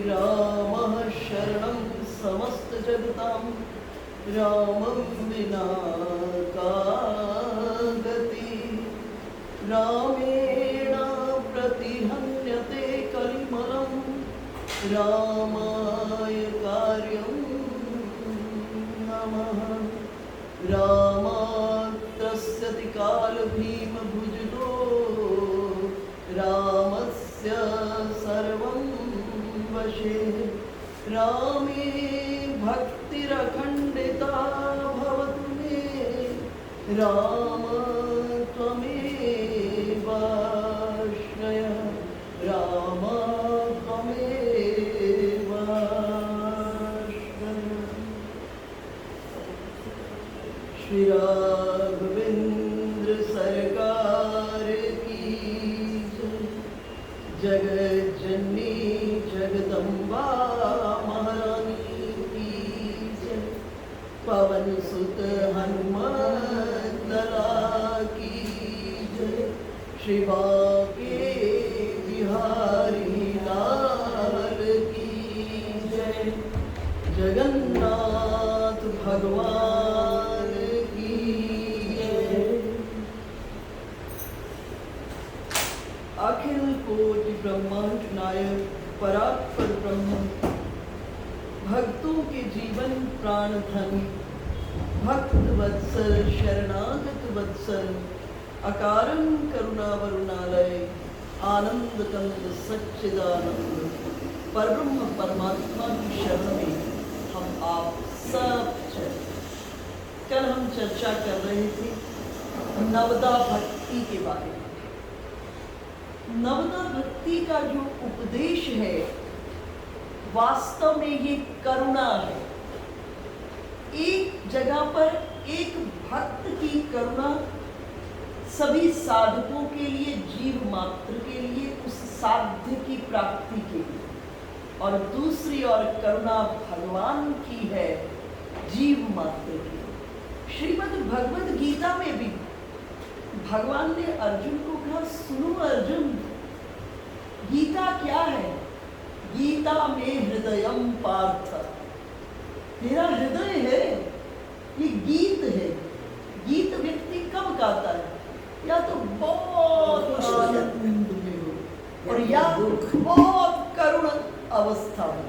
रामः शरणं समस्तजगतां रामं विना का गति रामेण प्रतिहन्यते कलिमलं रामाय कार्यं नमः रामात्रस्यति कालभीमभुजगो रामस्य सर्वं वशे रामे भक्तिरखण्डिता भवतु मे राम त्वमेवाश्रयः राम त्वमेवाश्रयः। श्री राघवेंद्र सरकार की जगत जननी जगदम्बा महारानी की जय। पवन सुत हनुमत लाला की जय। श्री बांके बिहारी लाल की जय। जगन्नाथ भगवान की जय। अखिल कोटि ब्रह्मांड नायक परात्पर ब्रह्म भक्तों के जीवन प्राण धन भक्त वत्सल शरणागत वत्सल अकारं करुणा वरुणालय आनंद कंद सच्चिदानंद परब्रह्म परमात्मा की शरण में हम आप सब चले। कल हम चर्चा कर रहे थे नवदा भक्ति के बारे में। नवदा भक्ति का जो उपदेश है वास्तव में ये करुणा है। एक जगह पर एक भक्त की करुणा सभी साधकों के लिए जीव मात्र के लिए उस साध्य की प्राप्ति के लिए और दूसरी ओर करुणा भगवान की है जीव मात्र की। श्रीमद् भगवद गीता में भी भगवान ने अर्जुन को कहा सुनो अर्जुन गीता क्या है। गीता में हृदयम पार्थ तेरा हृदय है ये गीत है। गीत व्यक्ति कब गाता है या तो बहुत आनंद में हो और या बहुत करुण अवस्था हो।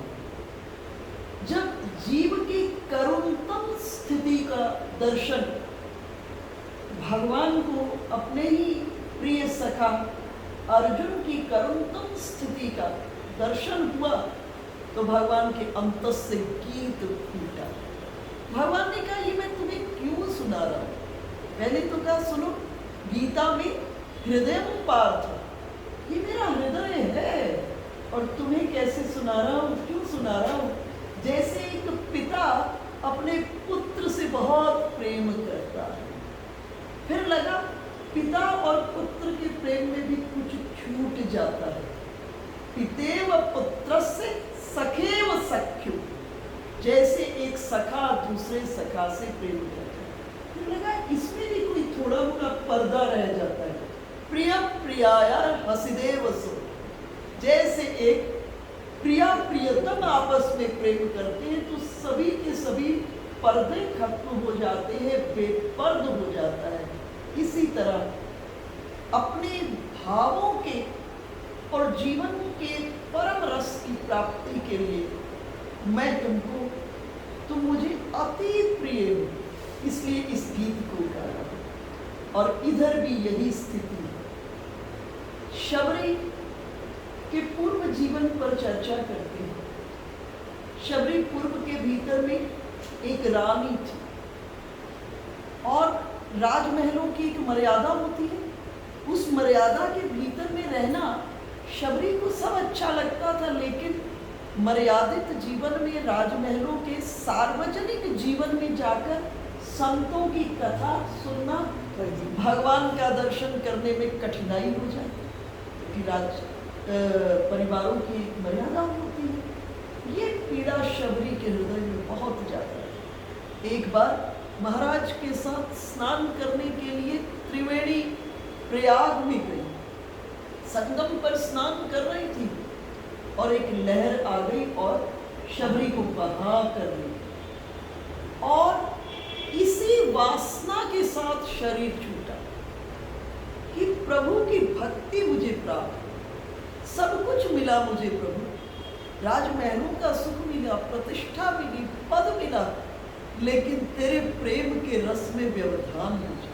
जब जीव की करुणतम स्थिति का दर्शन भगवान को अपने ही प्रिय सखा अर्जुन की करुणतम स्थिति का दर्शन हुआ तो भगवान के अंतस से गीत फूटा। भगवान ने कहा ये मैं तुम्हें क्यों सुना रहा हूं। पहले तो कहा सुनो गीता में हृदय पार्थ ये मेरा हृदय है और तुम्हें कैसे सुना रहा हूं क्यों सुना रहा हूं। जैसे एक पिता अपने पुत्र से बहुत प्रेम करता है फिर लगा पिता और पुत्र के प्रेम में भी कुछ छूट जाता है। पितेव पुत्रस्य सखेव सख्यु जैसे एक सखा दूसरे सखा से प्रेम करता है फिर लगा इसमें भी कोई थोड़ा मोड़ा पर्दा रह जाता है। प्रिय प्रियाया हसिदेव सो जैसे एक प्रिया प्रियतम आपस में प्रेम करते हैं तो सभी के सभी पर्दे खत्म हो जाते हैं बेपर्द हो जाता है। इसी तरह अपने भावों के और जीवन के परम रस की प्राप्ति के लिए मैं तुम मुझे अति प्रिय हो इसलिए इस गीत को गा रहा हूं। और इधर भी यही स्थिति है। शबरी के पूर्व जीवन पर चर्चा करते हैं। शबरी पूर्व के भीतर में एक रानी थी और राजमहलों की एक मर्यादा होती है। उस मर्यादा के भीतर में रहना शबरी को सब अच्छा लगता था लेकिन मर्यादित जीवन में राजमहलों के सार्वजनिक जीवन में जाकर संतों की कथा सुनना भगवान का दर्शन करने में कठिनाई हो जाती है। राज परिवारों की एक मर्यादा होती है। ये पीड़ा शबरी के हृदय में बहुत ज्यादा है। एक बार महाराज के साथ स्नान करने के लिए त्रिवेणी प्रयाग में गई। संगम पर स्नान कर रही थी और एक लहर आ गई और शबरी को बहा कर ली, और इसी वासना के साथ शरीर छूटा कि प्रभु की भक्ति मुझे प्राप्त, सब कुछ मिला मुझे प्रभु, राजमहलों का सुख मिला, प्रतिष्ठा मिली, पद मिला, लेकिन तेरे प्रेम के रस में व्यवधान मुझे।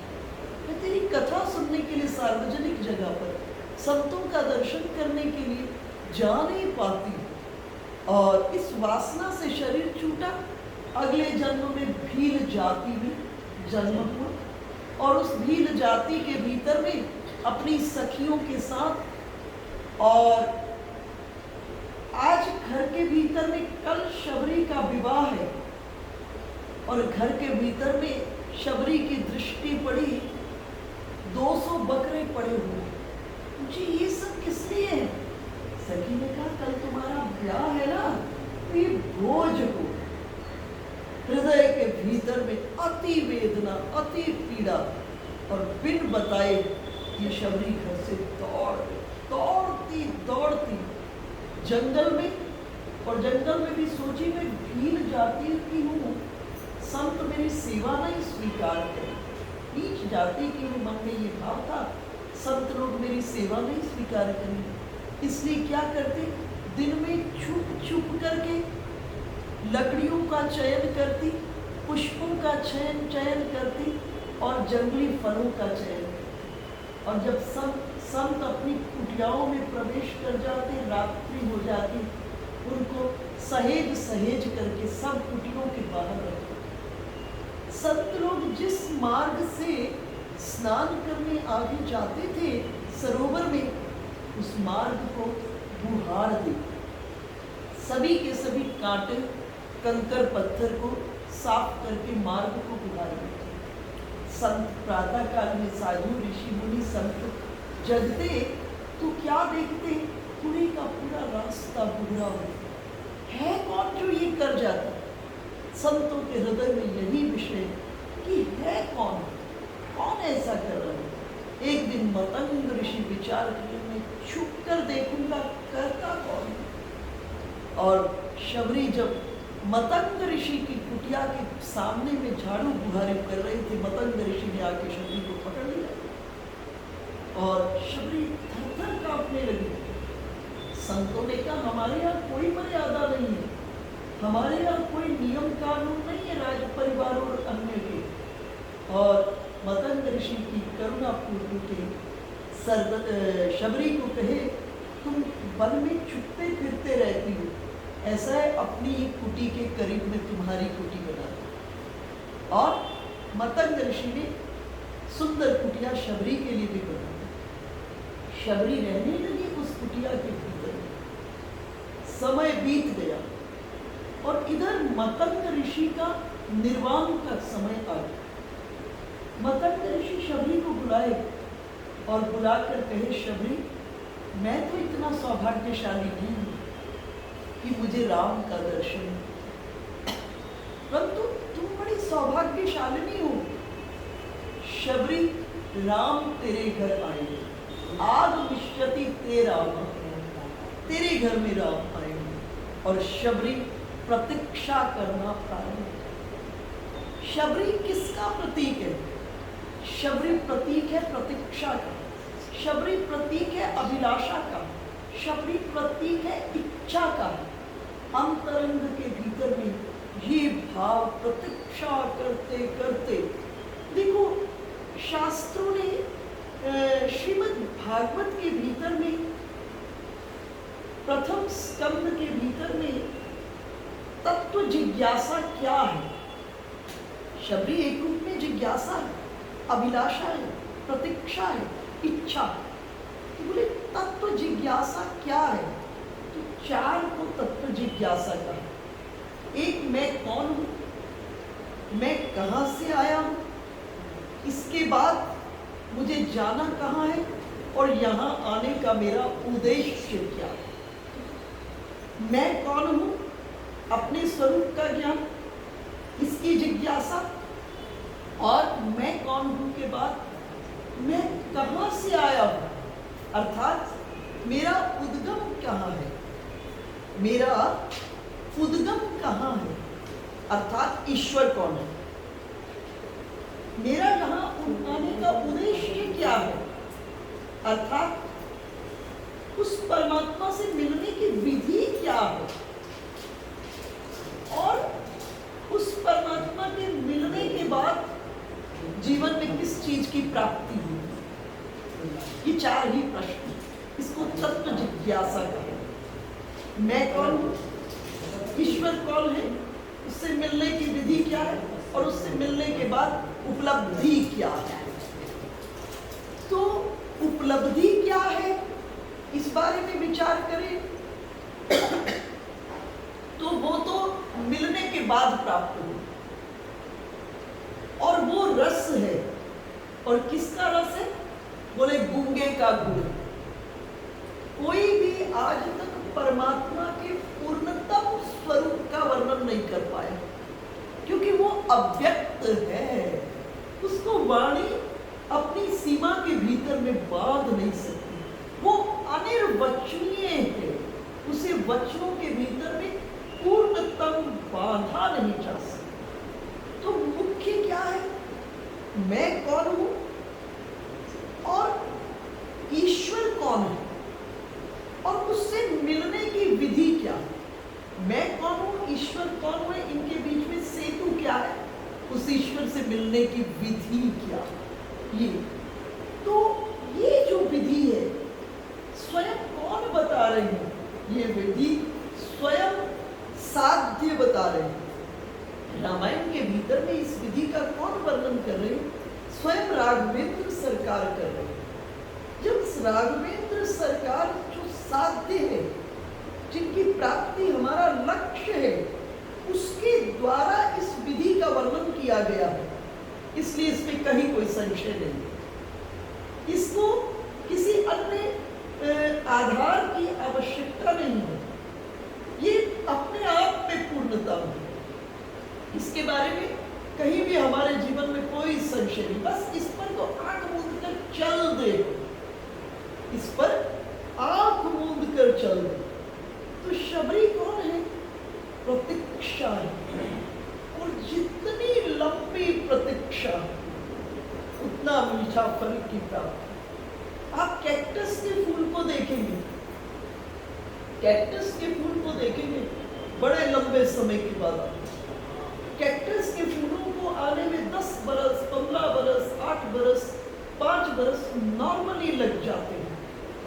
मैं तेरी कथा सुनने के लिए सार्वजनिक जगह पर संतों का दर्शन करने के लिए जा नहीं पाती, और इस वासना से शरीर छूटा। अगले जन्म में भील जाति में जन्म हुआ, और उस भील जाति के भीतर में अपनी सखियों के साथ, और आज घर के भीतर में कल शबरी का विवाह है, और घर के भीतर में शबरी की दृष्टि पड़ी, 200 बकरे पड़े हुए। मुझे ये सब किस लिए है? सखी ने कहा कल तुम्हारा ब्याह है ना, तो ये बोझ हो। हृदय के भीतर में अति वेदना, अति पीड़ा, और बिन बताए ये शबरी घर से दौड़ती दौड़ती जंगल में, और जंगल में भी सोची मैं भील जाति की हूँ, संत मेरी सेवा नहीं स्वीकार करे। नीच जाति की हूँ, मन में ये भाव था, संत लोग मेरी सेवा नहीं स्वीकार करेंगे। इसलिए क्या करते, दिन में छुप छुप करके लकड़ियों का चयन करती, पुष्पों का चयन करती, और जंगली फलों का चयन करती। और जब संत अपनी कुटियाओं में प्रवेश कर जाते, रात्रि हो जाती, उनको सहेज सहेज करके सब कुटियों के बाहर रखते। संत लोग जिस मार्ग से स्नान करने आगे जाते थे सरोवर में, उस मार्ग को बुहार दे, सभी के सभी कांटे कंकर पत्थर को साफ करके मार्ग को बुहार देते। संत प्रातः काल में साधु ऋषि मुनि संत जगते तो क्या देखते, पूरी का पूरा रास्ता बुरा हो। है कौन जो ये कर जाता? संतों के हृदय में यही विषय कि है कौन ऐसा कर रहा है। एक दिन मतंग ऋषि विचार किए, मैं छुप कर देखूंगा करता कौन। और शबरी जब मतंग ऋषि की कुटिया के सामने में झाड़ू बुहारी कर रहे थे, मतंग ऋषि ने आके शबरी को पकड़ लिया और शबरी थर-थर कांपने लगी। संतों ने कहा हमारे यहाँ कोई मर्यादा नहीं है, हमारे यहाँ कोई नियम कानून नहीं है राज परिवार और अन्य के। और मतंग ऋषि की करुणा पूर्व के शबरी को कहे, तुम वन में छुपते फिरते रहती हो, ऐसा है अपनी कुटी के करीब में तुम्हारी कुटी बना दो। और मतंग ऋषि ने सुंदर कुटिया शबरी के लिए भी बना दी। शबरी रहने लगी उस कुटिया के भीतर। समय बीत गया और इधर मतंग ऋषि का निर्वाण का समय आ गया। मतंग ऋषि शबरी को बुलाए और बुलाकर कहे, शबरी मैं तो इतना सौभाग्यशाली नहीं हूँ कि मुझे राम का दर्शन, परंतु तुम बड़ी सौभाग्यशालिनी हो। शबरी राम तेरे घर आएंगे, आग निश्चति ते राम, तेरे घर में राम आएंगे। और शबरी प्रतीक्षा करना प्रारंभ। शबरी किसका प्रतीक है? शबरी प्रतीक है प्रतीक्षा का, शबरी प्रतीक है अभिलाषा का, शबरी प्रतीक है इच्छा का। अंतरंग के भीतर में ये भाव प्रतीक्षा करते करते, देखो शास्त्रों ने श्रीमद् भागवत के भीतर में प्रथम स्कंद के भीतर में तत्व जिज्ञासा क्या है, शबरी एक रूप में जिज्ञासा है, अभिलाषा है, प्रतीक्षा है, इच्छा। तो बोले तत्व जिज्ञासा क्या है? तो चार को तत्व जिज्ञासा का। एक, मैं कौन हूँ, मैं कहाँ से आया हूँ, इसके बाद मुझे जाना कहाँ है, और यहाँ आने का मेरा उद्देश्य क्या है। मैं कौन हूँ, अपने स्वरूप का ज्ञान, इसकी जिज्ञासा, और मैं कौन हूँ के बाद मैं कहाँ से आया हूँ, अर्थात मेरा उद्गम कहाँ है, मेरा उद्गम कहाँ है, अर्थात ईश्वर कौन है, मेरा यहाँ आने का उद्देश्य क्या है, अर्थात उस परमात्मा से मिलने की विधि क्या है, और उस परमात्मा के मिलने के बाद जीवन में किस चीज की प्राप्ति हुई। ये चार ही प्रश्न, इसको तत्व जिज्ञासा कहें। मैं कौन हूँ, ईश्वर कौन है, उससे मिलने की विधि क्या है, और उससे मिलने के बाद उपलब्धि क्या है। तो उपलब्धि क्या है, इस बारे में विचार करें तो वो तो मिलने के बाद प्राप्त हो, और वो रस है। और किसका रस है, बोले गूंगे का गुण। कोई भी आज तक परमात्मा के पूर्णतम स्वरूप का वर्णन नहीं कर पाया, क्योंकि वो अव्यक्त है, उसको वाणी अपनी सीमा के भीतर में बांध नहीं सकती, वो अनिर्वचनीय है, उसे वचनों के भीतर में पूर्णतम बांधा नहीं जा सकता। तो मुख्य क्या है, मैं कौन हूं और ईश्वर कौन है, और उससे मिलने की विधि क्या है। मैं कौन हूं, ईश्वर कौन है, इनके बीच में सेतु क्या है, उस ईश्वर से मिलने की विधि क्या है। ये जो विधि है स्वयं कौन बता रहे हैं, ये विधि स्वयं साध्य बता रहे हैं। रामायण के भीतर में इस विधि का कौन वर्णन कर रहे हैं, स्वयं राघवेंद्र सरकार कर रहे हैं। जब राघवेंद्र सरकार जो साध्य है, जिनकी प्राप्ति हमारा लक्ष्य है, उसके द्वारा इस विधि का वर्णन किया गया है, इसलिए इसमें कहीं कोई संशय नहीं। इसको किसी अन्य आधार की आवश्यकता नहीं है, ये अपने आप में पूर्णता है। इसके बारे में कहीं भी हमारे जीवन में कोई संशय नहीं, बस इस पर तो आंख मूंद कर चल दे, इस पर आंख मूंद कर चल दे। तो शबरी कौन है, प्रतीक्षा है, और जितनी लंबी प्रतीक्षा उतना मीठा फल की प्राप्ति। आप कैक्टस के फूल को देखेंगे, कैक्टस के फूल को देखेंगे बड़े लंबे समय के बाद। कैक्टस के फूलों को आने में 10 बरस, 15 बरस, 8 बरस, 5 बरस नॉर्मली लग जाते हैं,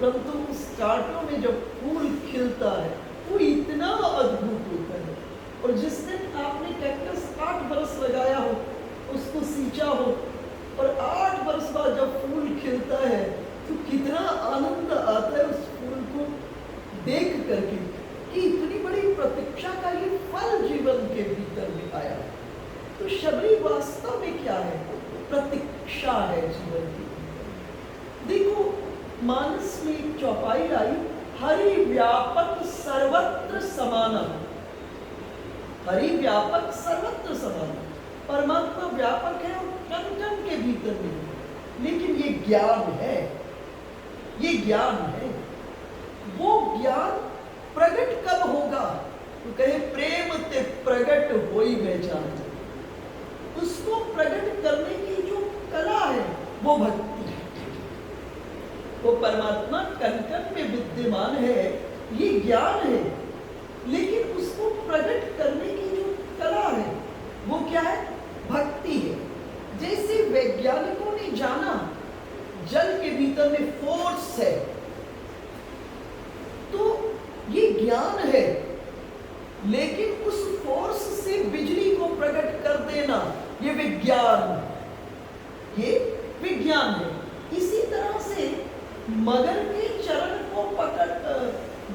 परंतु उस कांटों में जब फूल खिलता है वो इतना अद्भुत होता है। और जिस दिन आपने कैक्टस 8 बरस लगाया हो, उसको सींचा हो, और 8 बरस बाद जब फूल खिलता है तो कितना आनंद आता है उस फूल को देख करके, कि इतनी बड़ी प्रतीक्षा का ये फल जीवन के भीतर में आया। तो शबरी वास्तव में क्या है, प्रतीक्षा है जीवन की। देखो मानस में एक चौपाई आई, हरि व्यापक सर्वत्र समानम। हरि व्यापक सर्वत्र समानम, परमात्मा व्यापक है और कण कण के भीतर में, लेकिन ये ज्ञान है, ये ज्ञान है। वो ज्ञान प्रकट कब होगा, तो कहे प्रेम ते प्रकट होई में जान। उसको प्रकट करने की जो कला है वो भक्ति है। वो परमात्मा कण कण में विद्यमान है, ये ज्ञान है, लेकिन उसको प्रकट करने की जो कला है वो क्या है, भक्ति है। जैसे वैज्ञानिकों ने जाना जल के भीतर में फोर्स है, तो ये ज्ञान है, लेकिन उस फोर्स से बिजली को प्रकट कर देना ये विज्ञान है, ये विज्ञान है। इसी तरह से मगर के चरण को पकड़,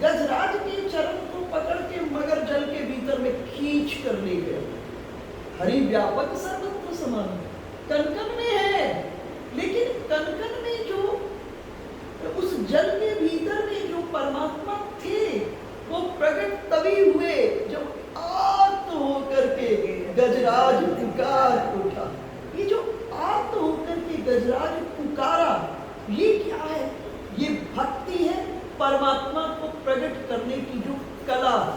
गजराज के चरण को पकड़ के मगर जल के भीतर में खींच कर ले गए। हरि व्यापक सर्वत्र समान, कण-कण में है, लेकिन कण-कण में जो उस जल के भीतर में जो परमात्मा थे वो प्रकट तभी हुए जब आर्त होकर के गजराज पुकार उठा। ये जो आर्त होकर के गजराज पुकारा, ये क्या है, ये भक्ति है, परमात्मा को प्रकट करने की जो कला है।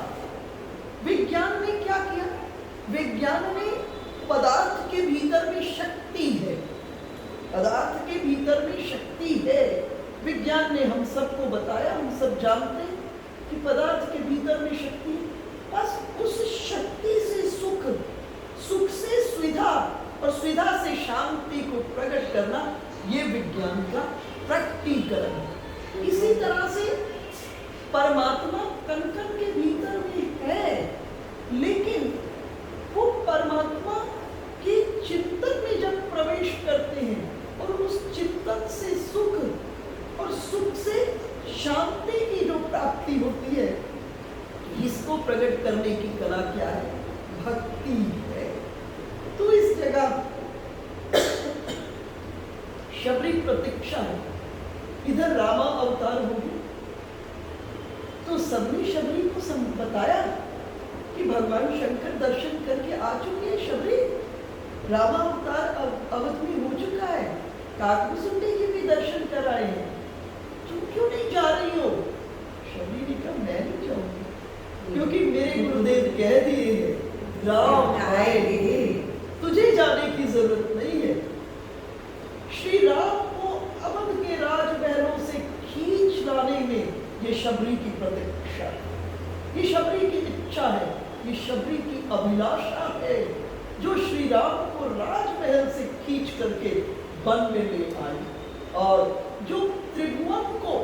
विज्ञान में पदार्थ के भीतर में शक्ति है, पदार्थ के भीतर में शक्ति है। विज्ञान ने हम सबको बताया, हम सब जानते हैं कि पदार्थ के भीतर में शक्ति है। बस उस शक्ति से सुख, सुख से सुविधा और सुविधा से शांति को प्रकट करना, ये विज्ञान का प्रकटीकरण है। इसी तरह से परमात्मा कण-कण के भीतर में है, लेकिन वो परमात्मा के चिंतन में जब प्रवेश करते हैं और उस चिंतन से सुख और सुख से शांति की जो प्राप्ति होती है, इसको प्रकट करने की कला क्या है? भक्ति है। तो इस जगह शबरी प्रतीक्षा है, इधर रामा अवतार होगी। तो सबने शबरी को बताया कि भगवान शंकर दर्शन करके आ चुके हैं, शबरी रामा अवतार अवध में हो चुका है, काकभूषुंडी के भी दर्शन कराए हैं, तुम क्यों नहीं जा रही हो? शबरी ने कहा मैं नहीं जाऊंगी, क्योंकि मेरे गुरुदेव कह दिए हैं राम आएंगे, तुझे जाने की जरूरत नहीं है। श्री राम को अवध के राजमहलों से खींच लाने में ये शबरी की प्रतीक्षा है, ये शबरी की इच्छा है, ये शबरी की अभिलाषा है, जो श्री राम को राजमहल से खींच करके वन में ले आई और जो त्रिभुवन को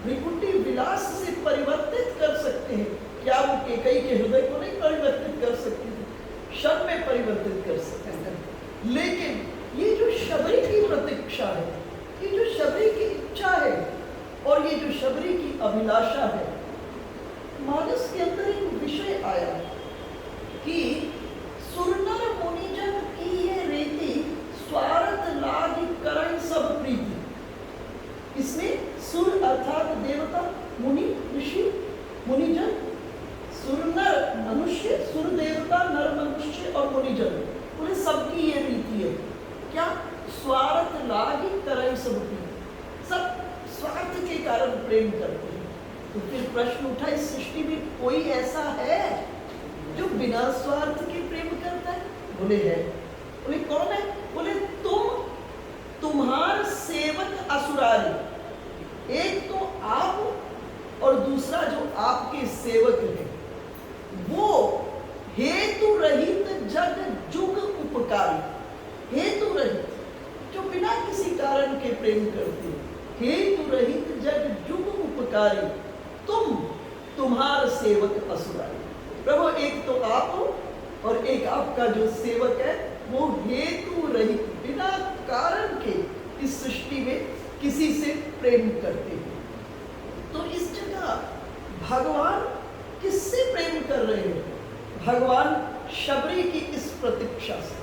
भृकुटी विलास से परिवर्तित कर सकते हैं। क्या वो कैकेयी के हृदय को नहीं परिवर्तित कर सकती थी? क्षण में परिवर्तित कर सकते हैं। लेकिन ये जो शबरी की प्रतीक्षा है, ये जो शबरी की इच्छा है और ये जो शबरी की अभिलाषा है, मानस के अंदर एक विषय आया कि सुरनर मुनिजन की ये रीति स्वार्थ लाग करन सब प्रीति। इसमें सुर अर्थात देवता, मुनि ऋषि, मुनिजन, सुरनर मनुष्य, सुर देवता, नर मनुष्य और मुनिजन, उन्हें सबकी ये रीति है क्या? स्वार्थ लाग करन सब प्रीति, सब स्वार्थ के कारण प्रेम करते हैं। तो फिर प्रश्न उठा, इस सृष्टि में कोई ऐसा है जो बिना स्वार्थ के प्रेम करता है? बोले है। बोले कौन है? बोले तुम्हार सेवक असुरारी, एक तो आप और दूसरा जो आपके सेवक हैं, वो हेतु रहित जग जुग उपकारी। हेतु रहित, जो बिना किसी कारण के प्रेम करते हैं, हेतु रहित जग जुग उपकारी, तुम्हार सेवक असुरारी। प्रभु एक तो आप हो और एक आपका जो सेवक है वो हेतु रहित, बिना कारण के इस सृष्टि में किसी से प्रेम करते हैं। तो इस जगह भगवान किससे प्रेम कर रहे हैं? भगवान शबरी की इस प्रतीक्षा से।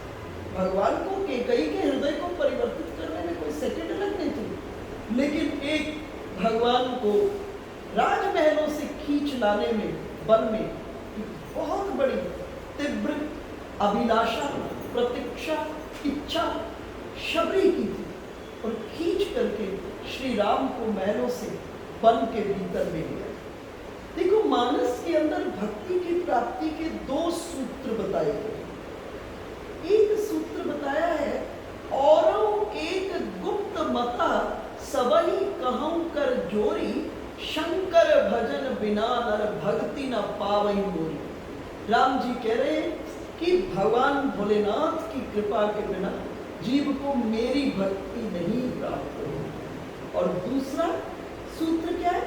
भगवान को कैकेयी के हृदय को परिवर्तित करने में कोई सेकंड लगने थे, लेकिन एक भगवान को राजमहलों से खींच लाने में, वन में बहुत बड़ी तीव्र अभिलाषा, प्रतीक्षा, इच्छा शबरी की थी और खींच करके श्री राम को महलों से वन के भीतर ले गया। देखो, मानस के अंदर भक्ति की प्राप्ति के दो सूत्र बताए गए। एक सूत्र बताया है, और एक गुप्त मता सबही कहूं कर जोरी, शंकर भजन बिना नर भक्ति न पावई मोरी। राम जी कह रहे हैं कि भगवान भोलेनाथ की कृपा के बिना जीव को मेरी भक्ति नहीं प्राप्त हो। और दूसरा सूत्र क्या है?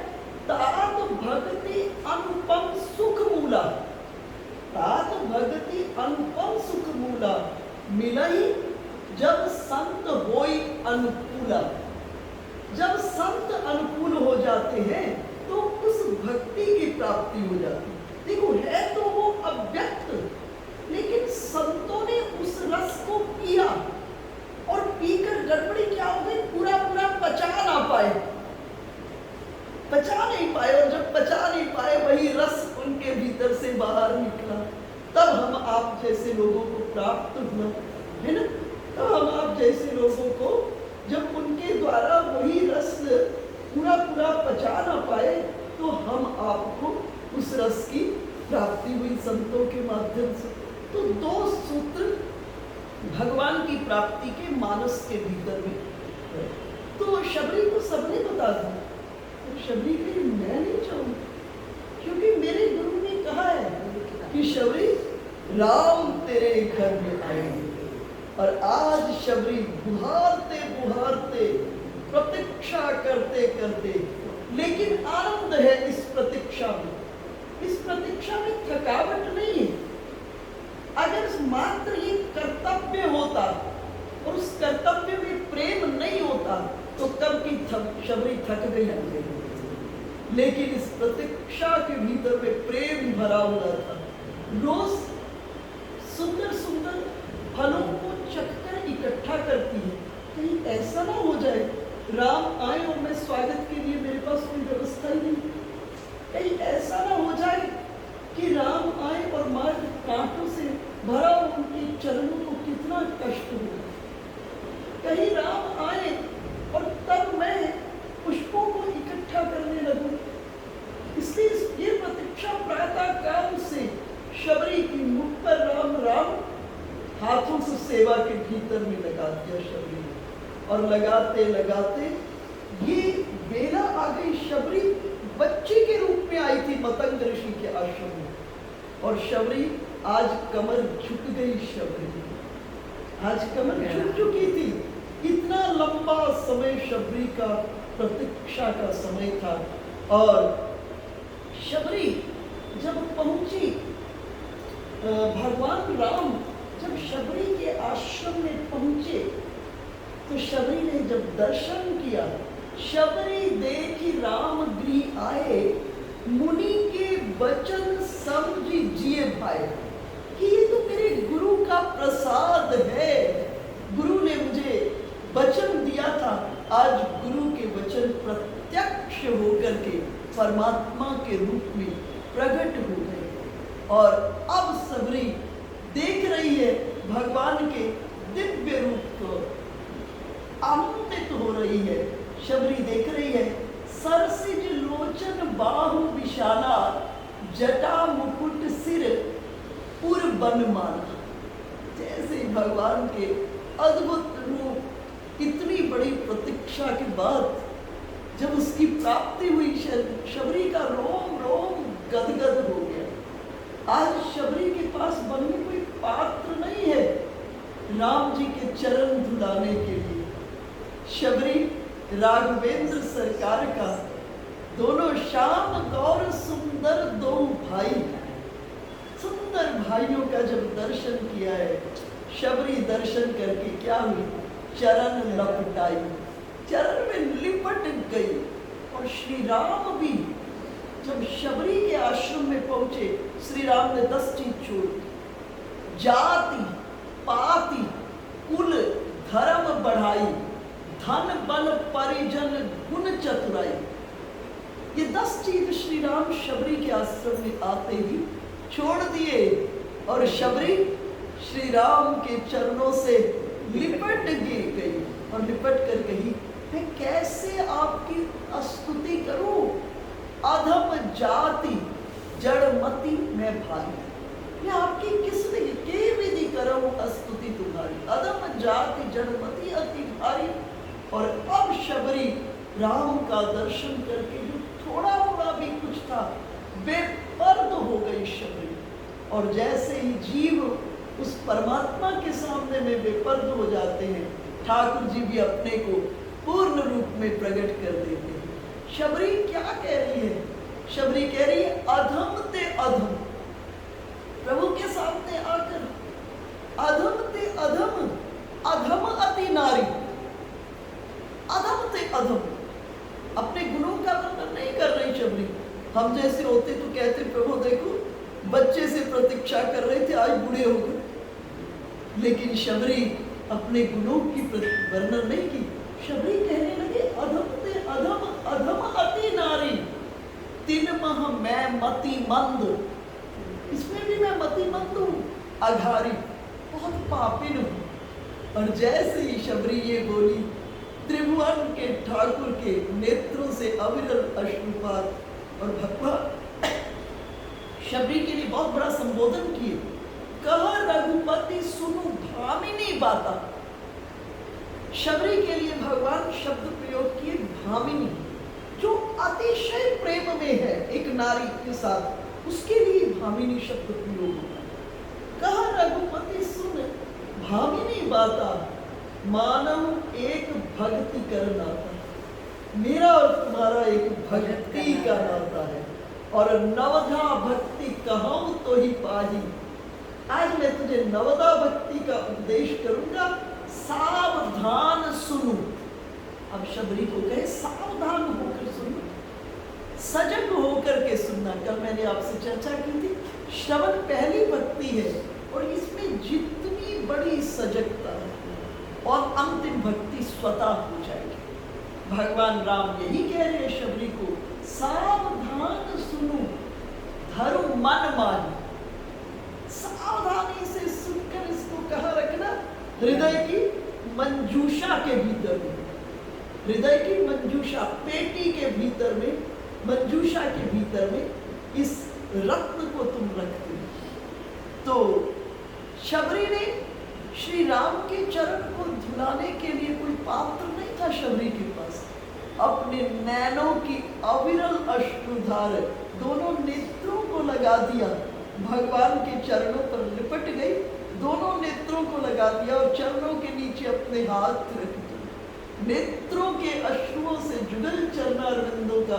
तात भक्ति अनुपम सुख मूला, तात भक्ति अनुपम सुख मूला, मिलई जब संत होई अनुकूला। जब संत अनुकूल हो जाते हैं तो उस भक्ति की प्राप्ति हो जाती है। देखो, है तो वो अव्यक्त, लेकिन संतों ने उस रस को पिया और पीकर गड़बड़ी क्या हो गई? पूरा पूरा पचा ना पाए, पचा नहीं पाए, और जब पचा नहीं पाए वही रस उनके भीतर से बाहर निकला, तब हम आप जैसे लोगों को प्राप्त हुआ, है ना? तब हम आप जैसे लोगों को जब उनके द्वारा वही रस पूरा पूरा पचा ना पाए, तो हम आपको उस रस की प्राप्ति हुई संतों के माध्यम से। तो 2 सूत्र भगवान की प्राप्ति के मानस के भीतर में है। तो शबरी को सबने बता दिया, तो शबरी कही मैं नहीं चाहूँ, क्योंकि मेरे गुरु ने कहा है कि शबरी राम तेरे घर में आएंगे। और आज शबरी बुहारते बुहारते प्रतीक्षा करते करते, लेकिन आनंद है इस प्रतीक्षा में। इस प्रतीक्षा में थकावट नहीं है। अगर मात्र ये कर्तव्य होता और उस कर्तव्य में प्रेम नहीं होता तो कब की शबरी थक गई होती। लेकिन इस प्रतीक्षा के भीतर में प्रेम भरा हुआ था। रोज सुंदर सुंदर फलों को चखकर इकट्ठा करती है, कहीं ऐसा ना हो जाए राम आए और मैं स्वागत के लिए मेरे पास कोई व्यवस्था ही नहीं। कहीं ऐसा ना हो जाए कि राम आए और मार्ग कांटों से भरा उनके चरणों को कितना कष्ट हो। कहीं राम आए और तब मैं पुष्पों को इकट्ठा करने लगूं। इसलिए ये प्रतीक्षा प्रातः काल से शबरी की मुख पर राम राम हाथों से सेवा के भीतर में लगा दिया शबरी ने। और लगाते लगाते ये बेला आ गई। शबरी बच्चे के रूप में आई थी मतंग ऋषि के आश्रम में, और शबरी आज कमर झुक गई। शबरी आज कमर झुक चुकी थी। इतना लंबा समय शबरी का प्रतीक्षा का समय था। और शबरी जब पहुंची, भगवान राम जब शबरी के आश्रम में पहुंचे तो शबरी ने जब दर्शन किया, शबरी देखी राम गृह आए, मुनि के वचन समझी जिए भाई कि ये तो मेरे गुरु का प्रसाद है। गुरु ने मुझे वचन दिया था, आज गुरु के वचन प्रत्यक्ष होकर के परमात्मा के रूप में प्रकट हो गए। और अब शबरी देख रही है भगवान के दिव्य रूप को, आनंदित हो रही है। शबरी देख रही है सरसिज लोचन बाहु विशाला, जटा मुकुट सिर पुर बनमाला। जैसे भगवान के अद्भुत रूप, इतनी बड़ी प्रतीक्षा के बाद जब उसकी प्राप्ति हुई, शबरी का रोम रोम गदगद हो गया। आज शबरी के पास बनने कोई पात्र नहीं है राम जी के चरण धुलाने के लिए। शबरी राघवेंद्र सरकार का दोनों श्याम गौर सुंदर 2 भाई, सुंदर भाइयों का जब दर्शन किया है, शबरी दर्शन करके क्या हुई, चरण लपटाई, चरण में लिपट गई। और श्री राम भी जब शबरी के आश्रम में पहुंचे, श्री राम ने 10 चीज छोड़ दी। जाति पाति कुल धर्म बढ़ाई, धन बल परिजन गुण चतुराई। ये 10 चीज श्री राम शबरी के आश्रम में आते ही छोड़ दिए। और शबरी श्री राम के चरणों से लिपट गई और लिपट कर कही, मैं कैसे आपकी स्तुति करूं? अधम जाति जड़मति मैं भारी, मैं आपकी किस के विधि करूं स्तुति तुम्हारी। अधम जाति जड़मति अति भारी। और अब शबरी राम का दर्शन करके जो थोड़ा थोड़ा भी कुछ था, बेपर्द हो गई शबरी। और जैसे ही जीव उस परमात्मा के सामने में बेपर्द हो जाते हैं, ठाकुर जी भी अपने को पूर्ण रूप में प्रकट कर देते हैं। शबरी क्या कह रही है? शबरी कह रही है अधम ते अधम, प्रभु के सामने आकर अधम ते अधम, अधम अति नारी, अधम ते अधम। अपने गुणों का वर्णन नहीं कर रही शबरी। हम जैसे होते तो कहते प्रभु देखो बच्चे से प्रतीक्षा कर रहे थे, आज बूढ़े हो गए। लेकिन शबरी अपने गुणों की वर्णन नहीं की। शबरी कहने लगे अधम ते अधम, अधम अति नारी, तीन मह मैं मति मंद। इसमें भी मैं मति मंद हूँ, अघारी, बहुत पापिन हूँ। और जैसे ही शबरी ये बोली, त्रिभुवन के ठाकुर के नेत्रों से अविरल अश्रुपात। और भगवान शबरी के लिए बहुत बड़ा संबोधन किए, कह रघुपति सुनु भामिनी बाता। शबरी के लिए भगवान शब्द प्रयोग किए भामिनी, जो अतिशय प्रेम में है एक नारी के साथ, उसके लिए भामिनी शब्द प्रयोग होता है। कह रघुपति सुन भामिनी बाता, मानव एक भक्ति कर नाता। मेरा और तुम्हारा एक भक्ति का नाता है, और नवधा भक्ति कहूं तो ही पाही। आज मैं तुझे नवदा भक्ति का उपदेश करूंगा, सावधान सुनो। अब शबरी को कहे सावधान होकर सुनो, सजग होकर के सुनना। कल मैंने आपसे चर्चा की थी, श्रवण पहली भक्ति है और इसमें जितनी बड़ी सजगता है और अंतिम भक्ति स्वतः हो जाएगी। भगवान राम यही कह रहे हैं शबरी को, सावधान सुनो धर्म मन मानी। सावधानी से सुनकर इसको कहाँ रखना, हृदय की मंजूषा के भीतर में। हृदय की मंजूषा, पेटी के भीतर में, मंजूषा के भीतर में इस रत्न को तुम रखते हो। तो शबरी ने श्री राम के चरण को धुलाने के लिए कोई पात्र नहीं था शबरी के पास। अपने नैनों की अविरल अश्रुधार दोनों नेत्रों को लगा दिया, भगवान के चरणों पर लिपट गई, दोनों नेत्रों को लगा दिया और चरणों के नीचे अपने हाथ रख दिए। नेत्रों के अश्रुओं से जुगल चरणारविंदों का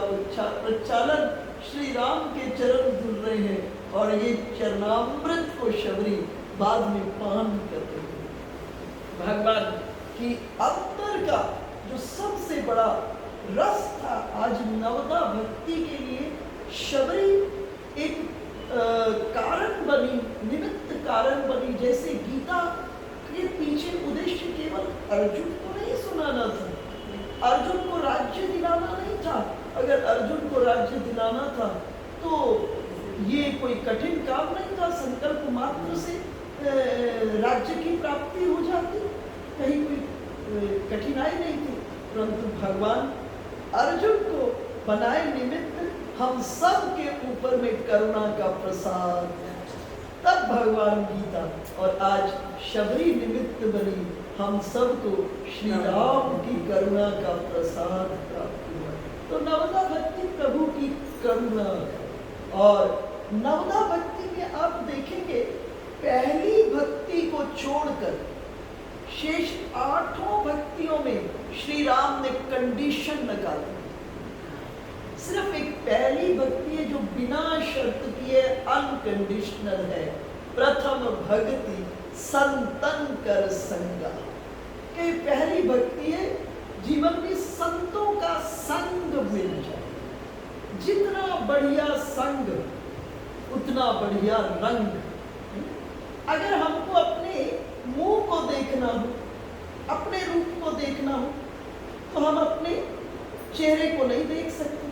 प्रचालन, श्री राम के चरण धुल रहे हैं और ये चरणामृत को शबरी बाद में पान कर रहे हैं। भगवान की अंतर का जो सबसे बड़ा रस था, आज नवदा भक्ति के लिए शबरी एक कारण बनी, निमित्त कारण बनी। जैसे गीता के पीछे उद्देश्य केवल अर्जुन को नहीं सुनाना था, अर्जुन को राज्य दिलाना नहीं था। अगर अर्जुन को राज्य दिलाना था तो ये कोई कठिन काम नहीं था, संकल्प मात्र से राज्य की प्राप्ति हो जाती, कहीं कोई कठिनाई नहीं थी। परंतु भगवान अर्जुन को बनाए निमित्त, हम सब के ऊपर में करुणा का प्रसाद, तब भगवान गीता। और आज शबरी निमित्त बनी, हम सबको श्री राम की करुणा का प्रसाद प्राप्त हुआ। तो नवदा भक्ति प्रभु की करुणा है। और नवदा भक्ति में आप देखेंगे, पहली भक्ति को छोड़कर शेष 8 भक्तियों में श्री राम ने कंडीशन लगा दी। सिर्फ एक पहली भक्ति है जो बिना शर्त किए अनकंडीशनल है, प्रथम भक्ति संतन कर संगा। कि पहली भक्ति है जीवन में संतों का संग मिल जाए। जितना बढ़िया संग उतना बढ़िया रंग। अगर हमको अपने मुंह को देखना हो, अपने रूप को देखना हो, तो हम अपने चेहरे को नहीं देख सकते।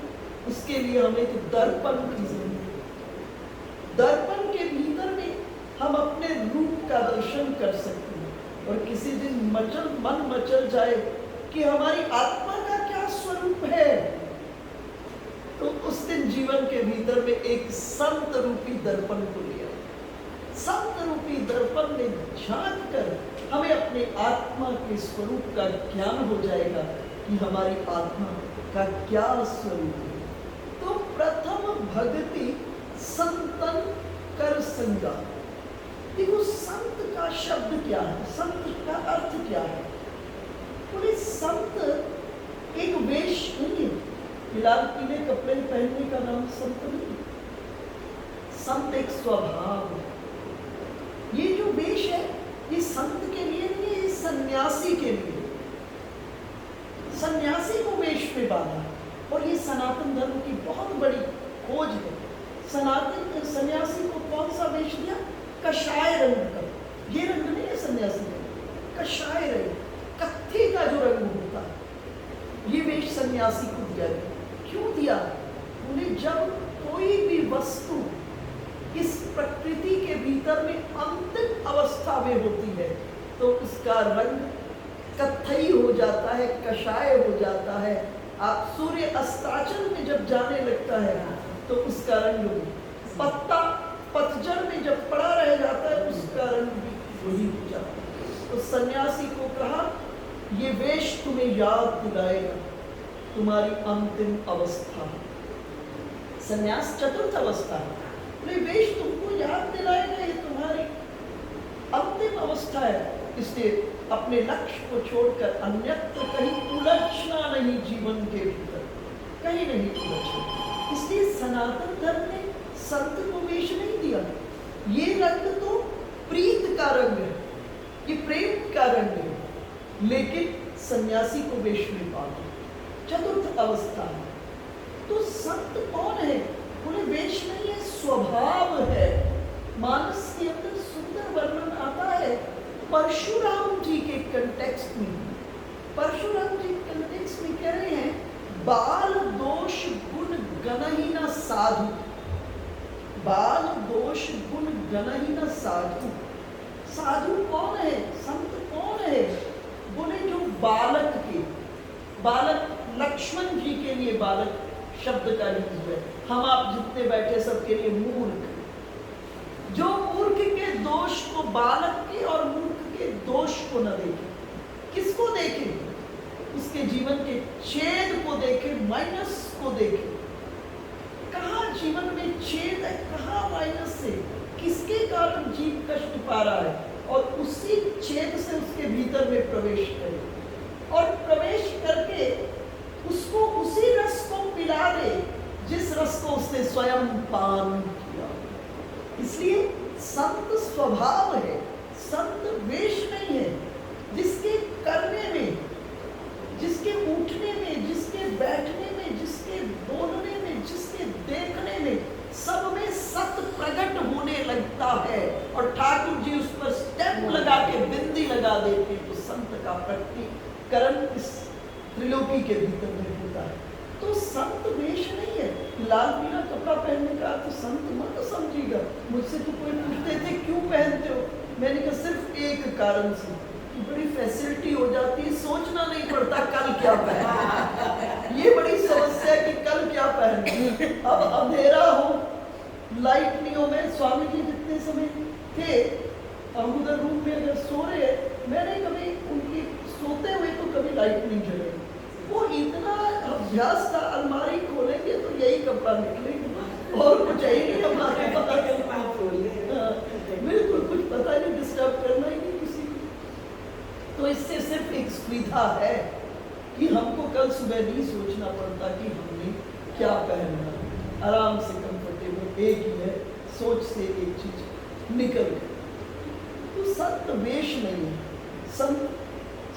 उसके लिए हमें एक दर्पण की जरूरत है। दर्पण के भीतर में हम अपने रूप का दर्शन कर सकते हैं। और किसी दिन मन मचल जाए कि हमारी आत्मा का क्या स्वरूप है, तो उस दिन जीवन के भीतर में एक संत रूपी दर्पण को लिया। संत रूपी दर्पण में झांक कर हमें अपने आत्मा के स्वरूप का ज्ञान हो जाएगा कि हमारी आत्मा का क्या स्वरूप है। तो प्रथम भक्ति संतन कर संगा। देखो संत का शब्द क्या है, संत का अर्थ क्या है। बोले संत एक वेश नहीं है, फिलहाल पीले कपड़े पहनने का नाम संत नहीं। संत एक स्वभाव है। ये जो वेश है ये संत के लिए नहीं है, ये सन्यासी के लिए। सन्यासी को वेश में बांधा। और ये सनातन धर्म की बहुत बड़ी खोज है। सनातन सन्यासी को कौन सा वेश दिया? कषाय रंग का। ये रंग नहीं है सन्यासी का, कषाय रंग, कत्थे का जो रंग होता है, ये वेश सन्यासी को दिया गया। क्यों दिया? बोले जब कोई भी वस्तु इस प्रकृति के भीतर में अंतिम अवस्था में होती है तो उसका रंग कत्थई हो जाता है, कषाय हो जाता है। आप सूर्य अस्ताचल में जब जाने लगता है तो उसका रंग पत्ता सन्यासी को कहा, ये वेश तुम्हें याद दिलाएगा तुम्हारी अंतिम अवस्था। सन्यास चतुर्थ अवस्था है, ये वेश तुमको याद दिलाएगा ये तुम्हारी अंतिम अवस्था है। इसलिए अपने लक्ष्य को छोड़कर अन्यत्र कहीं उलझना नहीं, जीवन के भीतर कहीं नहीं उलझना। इसलिए सनातन धर्म ने संत को वेश नहीं दिया। ये रंग तो प्रीत का रंग है, ये प्रेम का रंग है, लेकिन सन्यासी को वेश में पाता चतुर्थ अवस्था है। तो संत कौन है? बोले वेश नहीं है, स्वभाव है। मानस के अंदर सुंदर वर्णन आता है परशुराम जी के कंटेक्स्ट में। परशुराम जी कंटेक्स्ट में कह रहे हैं, बाल दोष गुण गणहीन साधु, बाल दोष गुण गणहीन साधु। साधु कौन है? संत कौन है? बोले जो बालक के, बालक लक्ष्मण जी के लिए बालक शब्द का यूज है, हम आप जितने बैठे सबके लिए मूर्ख। जो मूर्ख के दोष को, बालक के और मूर्ख के दोष को न देखे, किसको देखे? उसके जीवन के छेद को देखे, माइनस को देखे। कहाँ जीवन में छेद है, कहाँ माइनस है, किसके कारण जीव कष्ट पा रहा है, और उसी छेद से उसके भीतर में प्रवेश करे, और प्रवेश करके उसको उसी रस को पिला दे जिस रस को उसने स्वयं पान किया। इसलिए संत स्वभाव है, संत वेश नहीं है। जिसके करने में, जिसके उठने में, जिसके बैठने में, जिसके बोलने में, जिसके देखने में, सब में सत प्रकट होने लगता है, और ठाकुर जी उस पर स्टेप लगा के बिंदी लगा देते, तो संत का प्रकटीकरण इस त्रिलोकी के भीतर में होता है। तो संत वेश नहीं है। लाल पीला कपड़ा पहनने का तो संत मत समझिएगा। मुझसे तो कोई पूछते थे क्यों पहनते हो, मैंने कहा सिर्फ एक कारण से कि बड़ी फैसिलिटी हो जाती है, सोचना नहीं पड़ता कल क्या पहनना। ये बड़ी समस्या है कि कल क्या पहनना। अब अंधेरा हो, लाइट नहीं हो, मैं स्वामी जी जितने समय थे हम उधर रूम में अगर सो रहे, मैंने कभी उनकी सोते हुए तो कभी लाइट नहीं जले। वो इतना अभ्यास था, अलमारी खोलेंगे तो यही कपड़ा निकलेगा और कुछ यही नहीं हमारे पास। बिल्कुल कुछ पता नहीं, डिस्टर्ब करना ही नहीं किसी को। तो इससे सिर्फ एक सुविधा है कि हमको कल सुबह नहीं सोचना पड़ता कि हमने क्या पहनना, आराम से कंफर्टेबल एक ही है, सोच से एक चीज निकल गई। तो संत वेश नहीं है, संत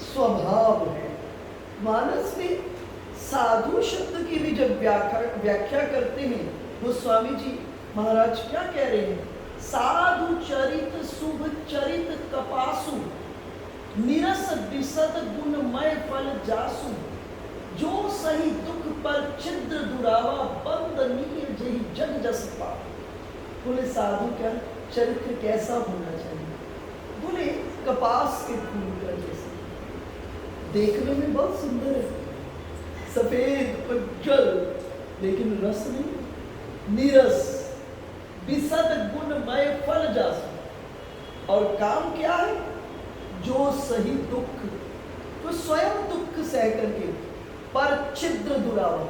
स्वभाव है। मानस में साधु शब्द की भी जब व्याख्या करते हैं, वो स्वामी जी महाराज क्या कह रहे हैं? साधु चरित शुभ चरित कपासु, निरस विशद गुणमय फल जासु, जो सही दुख पर छिद्र दुरावा बंदनीय जही जग जस पा। बोले साधु का चरित्र कैसा होना चाहिए? बोले कपास के फूल का जैसे, देखने में बहुत सुंदर है, सफेद उज्जवल, लेकिन रस नहीं, नीरस विशद गुणमय फल जासु। और काम क्या है? जो सही दुख, तो स्वयं दुख सह करके पर छिद्र दुरावा,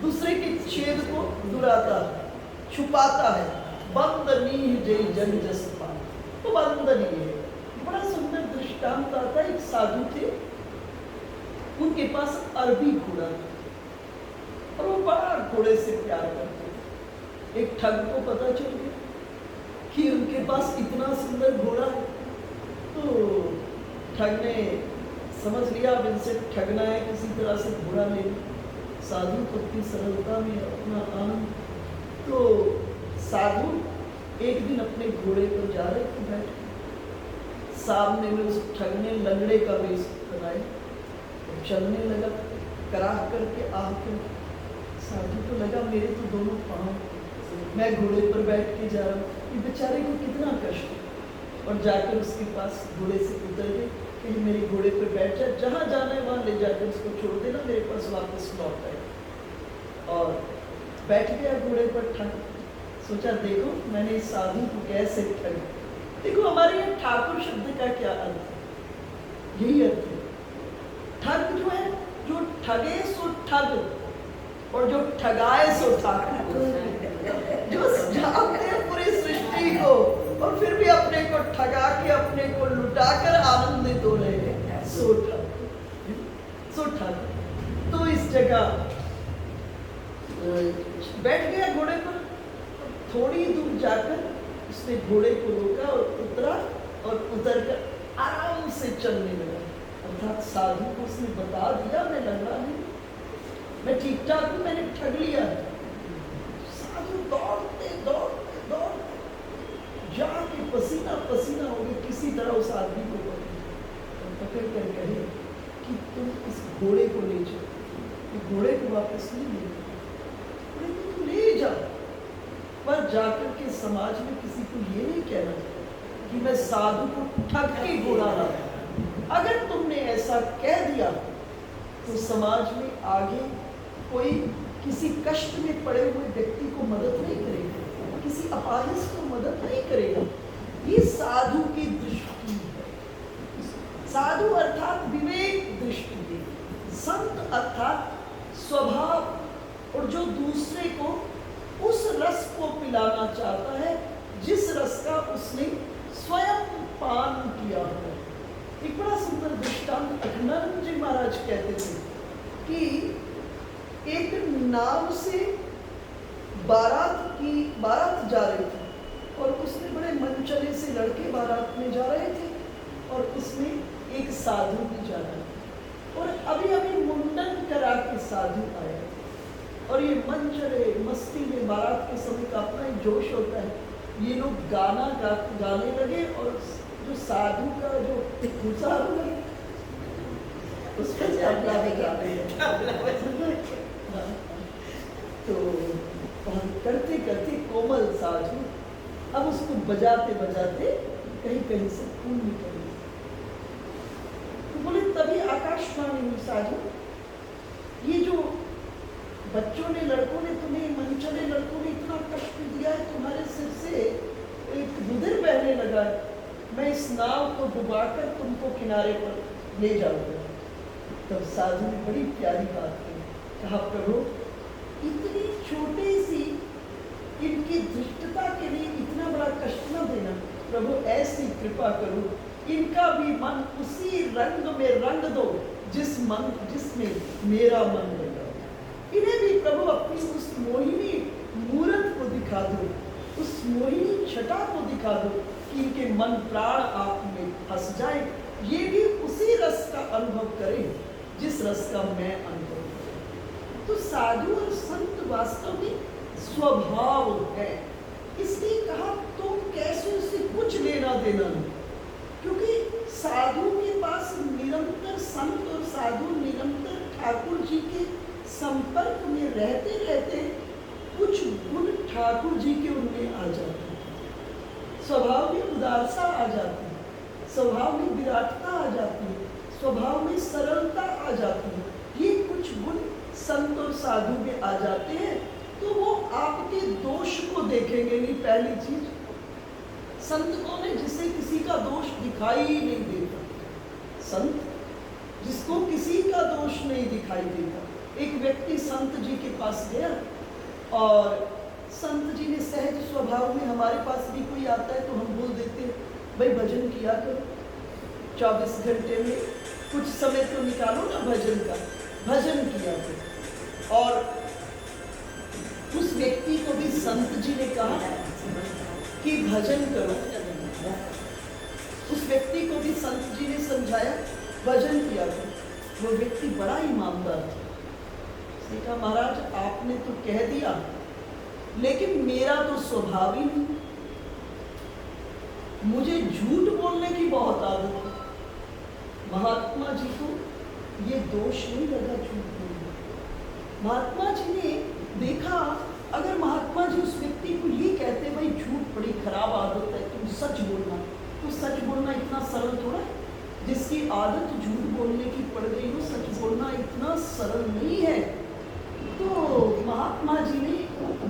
दूसरे के छेद को दुराता है, छुपाता है। बंदनीय जय जन जस पान, तो बंदनीय है। बड़ा सुंदर दृष्टांत आता है। एक साधु थे, उनके पास अरबी घोड़ा था और वो बड़ा घोड़े से प्यार करते थे। एक ठग को पता चल गया कि उनके पास इतना सुंदर घोड़ा है, तो ठग ने समझ लिया अब इनसे ठगना है, किसी तरह से घोड़ा ले। साधु तो अपनी सरलता में अपना आनंद, तो साधु एक दिन अपने घोड़े पर जा रहे थे, बैठ सामने में उस ठग ने लंगड़े का वेश बनाए, चलने लगा कराह करके आकर। साधु को लगा मेरे तो दोनों पांव, मैं घोड़े पर बैठ के जा रहा हूँ, ये बेचारे को कितना कष्ट है। और जाकर उसके पास घोड़े से उतर गए कि मेरे घोड़े पर बैठ जा, जहाँ जाना है वहाँ ले जाकर उसको छोड़ देना, मेरे पास वापस लौट आए। और बैठ गया घोड़े पर ठग। सोचा देखो मैंने इस साधु को कैसे ठग। देखो हमारे यहाँ ठाकुर शब्द का क्या अर्थ है? यही अर्थ है। ठग जो है, जो ठगे सो ठग, और जो ठगाए सो ठग। जो जानते हैं पूरी सृष्टि को और फिर भी अपने को ठगा के, अपने को लुटाकर आनंदित हो रहे हैं, सो ठग, सो ठग। तो इस जगह बैठ गया घोड़े पर, थोड़ी दूर जाकर उसने घोड़े को रोका और उतरा, और उतरकर आराम से चलने लगा। अर्थात साधु को उसने बता दिया, मैं लंगड़ा नहीं, मैं ठीक ठाक हूँ, मैंने ठग लिया। साधु दौड़ते दौड़ते दौड़ते जाके पसीना पसीना हो गए, किसी तरह उस आदमी को पकड़ कर कहे कि तुम इस घोड़े को ले जाओ। घोड़े को वापस नहीं ले जाओ, घोड़े को तुम ले जाओ, पर जाकर के समाज में किसी को ये नहीं कहना कि मैं साधु को ठग के घोड़ा लाया। अगर तुमने ऐसा कह दिया तो समाज में आगे कोई किसी कष्ट में पड़े हुए व्यक्ति को मदद नहीं करेगा, किसी अपाहिज को मदद नहीं करेगा। ये साधु की दृष्टि है। साधु अर्थात विवेक दृष्टि है, संत अर्थात स्वभाव, और जो दूसरे को उस रस को पिलाना चाहता है जिस रस का उसने स्वयं पान किया है। एक बड़ा सुंदर दृष्टांत अखंडानंद जी महाराज कहते थे कि एक नाव से बारात जा रही थी, और उसमें बड़े मनचले से लड़के बारात में जा रहे थे, और उसमें एक साधु भी जा रहा था, और अभी अभी मुंडन करा के साधु आया, और ये मनचले मस्ती में बारात के समय का अपना एक जोश होता है, ये लोग गाने लगे, और जो साधु का जो साधु है उस पर तबला बजाते हैं। तो करते करते कोमल साधु अब उसको बजाते बजाते कहीं कहीं से खून निकल गया। तो बोले तभी आकाशवाणी हुई, साधु ये जो बच्चों ने, लड़कों ने, तुम्हें मनचले लड़कों ने इतना कष्ट दिया है, तुम्हारे सिर से एक रुधिर बहने लगा है, मैं इस नाव को डुबाकर तुमको किनारे पर ले जाऊंगा। तब साधु ने बड़ी प्यारी बात की, कहा प्रभु इतनी छोटी सी इनकी धृष्टता के लिए इतना बड़ा कष्ट न देना, प्रभु ऐसी कृपा करो, इनका भी मन उसी रंग में रंग दो जिसमें मेरा मन लगा। इन्हें भी प्रभु अपनी उस मोहिनी मूरत को दिखा दो, उस मोहिनी छटा को दिखा दो कि इनके मन प्राण आप में फंस जाए, ये भी उसी रस का अनुभव करें जिस रस का मैं अनुभव करूं। तो साधु और संत वास्तव में स्वभाव है, इसलिए कहा तुम कैसे उससे कुछ लेना देना नहीं, क्योंकि साधु के पास निरंतर, संत और साधु निरंतर ठाकुर जी के संपर्क में रहते रहते कुछ गुण ठाकुर जी के उनमें आ जाते हैं। स्वभाव में उदारता आ जाती है, स्वभाव में विराटता आ जाती है, स्वभाव में सरलता आ जाती है। ये कुछ गुण संत और साधु में आ जाते हैं, तो वो आपके दोष को देखेंगे नहीं। पहली चीज, संत कौन है? जिसे किसी का दोष दिखाई ही नहीं देता। संत जिसको किसी का दोष नहीं दिखाई देता। एक व्यक्ति संत जी के पास गया, और संत जी ने सहज स्वभाव में, हमारे पास भी कोई आता है तो हम बोल देते हैं भाई भजन किया करो, 24 घंटे में कुछ समय तो निकालो ना भजन का, भजन किया करो। और उस व्यक्ति को भी संत जी ने कहा कि भजन करो, उस व्यक्ति को भी संत जी ने समझाया भजन किया करो। वो व्यक्ति बड़ा ईमानदार था, उसने कहा महाराज आपने तो कह दिया, लेकिन मेरा तो स्वभाव ही नहीं, मुझे झूठ बोलने की बहुत आदत है। महात्मा जी को ये दोष नहीं लगा झूठ बोलने। महात्मा जी ने देखा, अगर महात्मा जी उस व्यक्ति को ये कहते भाई झूठ बड़ी खराब आदत है, तुम सच बोलना, तो सच बोलना इतना सरल थोड़ा है। जिसकी आदत झूठ बोलने की पड़ गई हो, सच बोलना इतना सरल नहीं है। तो महात्मा जी ने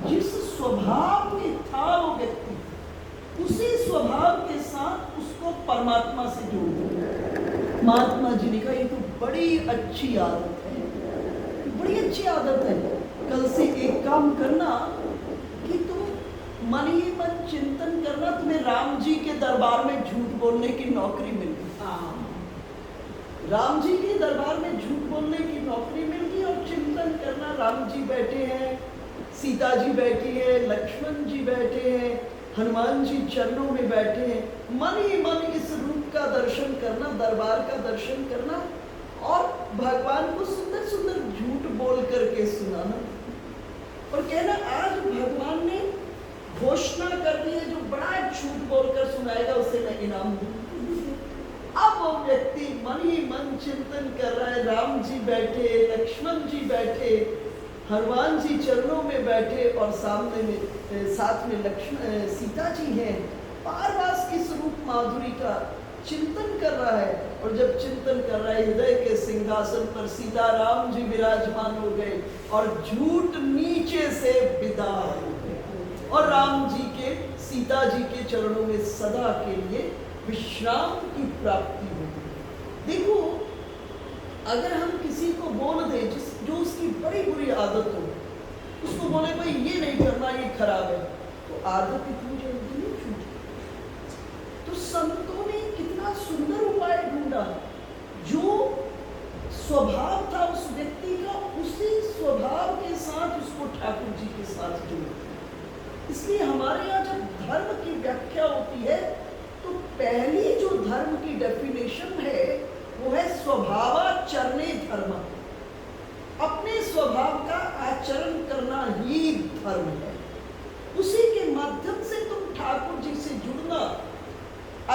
जिस स्वभाव में था वो व्यक्ति, उसी स्वभाव के साथ उसको परमात्मा से जोड़ दिया। महात्मा जी ने कहा ये तो बड़ी अच्छी आदत है, बड़ी अच्छी आदत है। कल से एक काम करना कि तुम मन ही मन चिंतन करना, तुम्हें राम जी के दरबार में झूठ बोलने की नौकरी मिल गई। राम जी के दरबार में झूठ बोलने की नौकरी मिल गई और चिंतन करना, राम जी बैठे हैं, सीता जी बैठी है, लक्ष्मण जी बैठे हैं, हनुमान जी चरणों में बैठे हैं, मन ही मन इस रूप का दर्शन करना, दरबार का दर्शन करना और भगवान को सुंदर सुंदर झूठ बोल करके सुनाना और कहना आज भगवान ने घोषणा कर दी है, जो बड़ा झूठ बोलकर सुनाएगा उसे मैं इनाम दूंगा। अब वो व्यक्ति मन ही मन चिंतन कर रहा है, राम जी बैठे, लक्ष्मण जी बैठे, हनुमान जी चरणों में बैठे और सामने में साथ में लक्ष्मण सीता जी हैं, बार बार किस रूप माधुरी का चिंतन कर रहा है। और जब चिंतन कर रहा है, हृदय के सिंहासन पर सीता राम जी विराजमान हो गए और झूठ नीचे से विदा हो गए और राम जी के सीता जी के चरणों में सदा के लिए विश्राम की प्राप्ति होगी। देखो, अगर हम किसी को बोल दें जो उसकी बड़ी बुरी आदत हो, उसको बोले भाई ये नहीं करना, ये खराब है, तो आदत इतनी जल्दी नहीं छूटती। तो संतों ने कितना सुंदर उपाय ढूंढा, जो स्वभाव था उस व्यक्ति का, उसी स्वभाव के साथ उसको ठाकुर जी के साथ जोड़। इसलिए हमारे यहाँ जब धर्म की व्याख्या होती है तो पहली जो धर्म की डेफिनेशन है वो है स्वभावाचरणे धर्म। अपने स्वभाव का आचरण करना ही धर्म है। उसी के माध्यम से तुम ठाकुर जी से जुड़ना।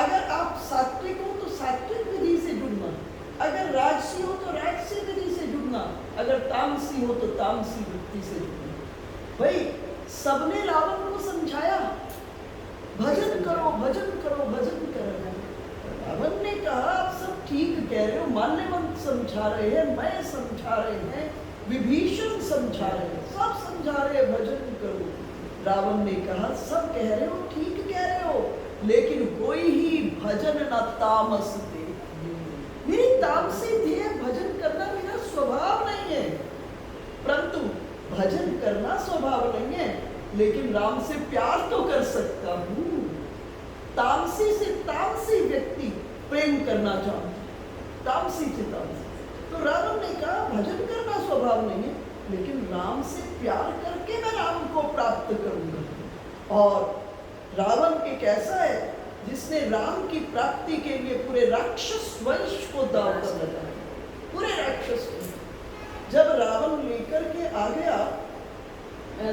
अगर आप सात्विक हो तो सात्विक विधि से जुड़ना, अगर राजसी हो तो राजसी विधि से जुड़ना, अगर तामसी हो तो तामसी वृत्ति से जुड़ना। भाई सबने रावण को समझाया भजन करो भजन करो भजन करो। रावण ने कहा आप सब ठीक कह रहे हो, माल्यवंत समझा रहे हैं, मैं समझा रहे हैं, विभीषण समझा रहे हैं, सब समझा रहे हैं भजन करो। रावण ने कहा सब कह रहे हो, ठीक कह रहे हो, लेकिन कोई ही भजन न तामस दे। मेरी तामसी ध्येय भजन करना मेरा स्वभाव नहीं है, परंतु भजन करना स्वभाव नहीं है, लेकिन राम से प्यार तो कर सकता हूँ। तामसी से तामसी व्यक्ति प्रेम करना चाहता, तामसी से तामसी। तो रावण ने कहा भजन करना स्वभाव नहीं है, लेकिन राम से प्यार करके मैं राम को प्राप्त करूंगा। और रावण एक ऐसा है जिसने राम की प्राप्ति के लिए पूरे राक्षस वंश को दांव पर लगाया, पूरे राक्षस को। जब रावण लेकर के आ गया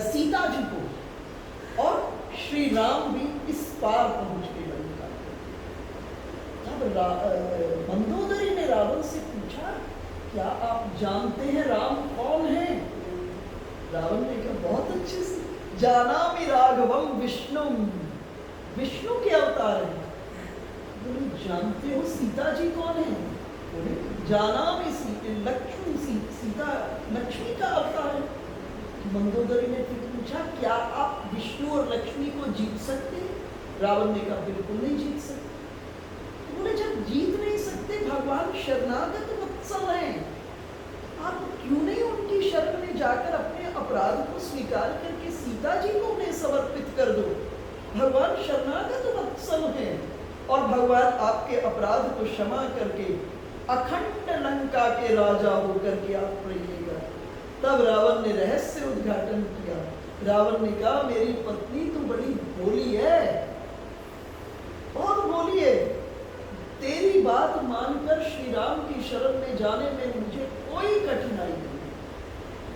सीता जी को और श्री राम भी इस पार पहुंच के लंका। तब मंदोदरी ने रावण से पूछा क्या आप जानते हैं राम कौन है? रावण ने कहा बहुत अच्छे से, जानामि राघवम विष्णु, विष्णु के अवतार है। बोले जानते हो सीता जी कौन है? बोले जानामि लक्ष्मी, सीता लक्ष्मी का अवतार है। मंदोदरी ने फिर पूछा क्या आप विष्णु और लक्ष्मी को जीत सकते हैं? रावण ने कहा बिल्कुल नहीं जीत सकते। तो बोले जब जीत नहीं सकते, भगवान शरणागत वत्सल हैं, आप क्यों नहीं उनकी शरण में जाकर अपने अपराध को स्वीकार करके सीता जी को उन्हें समर्पित कर दो? भगवान शरणागत वत्सल हैं और भगवान आपके अपराध को क्षमा करके अखंड लंका के राजा होकर के आप रहिएगा। तब रावण ने रहस्य उद्घाटन किया। रावण ने कहा मेरी पत्नी तो बड़ी भोली है, बहुत भोली है, तेरी बात मानकर श्री राम की शरण में जाने में मुझे कोई कठिनाई नहीं,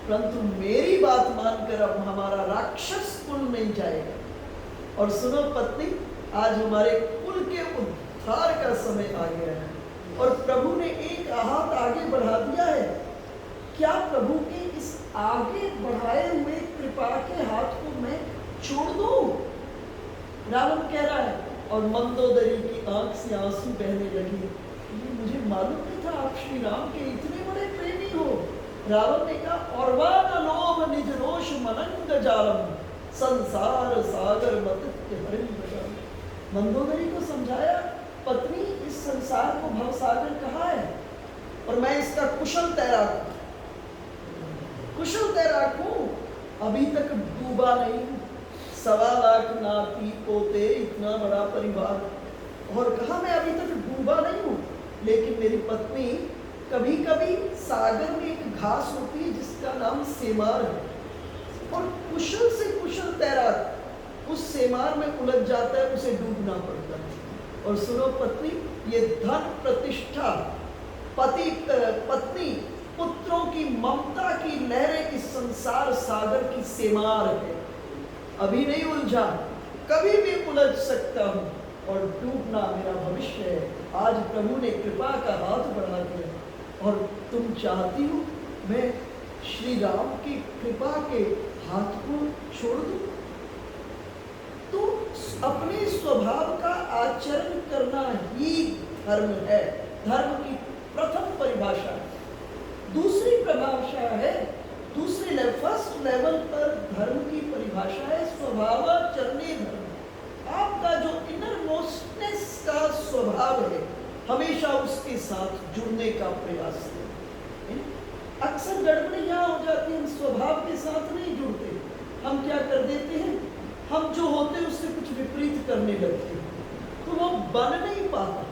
परंतु मेरी बात मानकर अब हमारा राक्षस कुल नहीं जाएगा। और सुनो पत्नी, आज हमारे कुल के उद्धार का समय आ गया है और प्रभु ने एक हाथ आगे बढ़ा दिया है। क्या प्रभु के इस आगे बढ़ाए हुए कृपा के हाथ को मैं छोड़ दूं? रावण कह रहा है और मंदोदरी की आंख से आंसू बहने लगे। ये मुझे मालूम नहीं था आप श्री राम के इतने बड़े प्रेमी हो। रावण ने कहा और लोभ निज रोष मनंग जालम, संसार सागर मत हरिम। मंदोदरी को समझाया पत्नी इस संसार को भवसागर कहा है और मैं इसका कुशल तैराक हूं, अभी तक डूबा नहीं हूं। 1.25 लाख नाती पोते, इतना बड़ा परिवार, और कहा मैं अभी तक डूबा नहीं हूं। लेकिन मेरी पत्नी कभी कभी सागर में एक घास होती है जिसका नाम सेमार है, और कुशल से कुशल तैराक उस सेमार में उलझ जाता है, उसे डूबना पड़ता है। और सुनो पत्नी, ये धन प्रतिष्ठा, पत्नी पुत्रों की ममता की लहरें इस संसार सागर की सेमार है। अभी नहीं उलझा, कभी भी उलझ सकता हूँ और डूबना मेरा भविष्य है। आज प्रभु ने कृपा का हाथ बढ़ा दिया और तुम चाहती हो मैं श्री राम की कृपा के हाथ को छोड़ दूं? तो अपने स्वभाव का आचरण करना ही धर्म है। धर्म की प्रथम परिभाषा। दूसरी परिभाषा है, फर्स्ट लेवल पर धर्म की परिभाषा है स्वभावाचरणीय धर्म। आपका जो इनर मोस्टनेस का स्वभाव है, हमेशा उसके साथ जुड़ने का प्रयास करें। अक्सर गड़बड़ी यहाँ हो जाती है, हम स्वभाव के साथ नहीं जुड़ते। हम क्या कर देते हैं, हम जो होते हैं उससे कुछ विपरीत करने लगते हैं, तो वो बन नहीं पाता।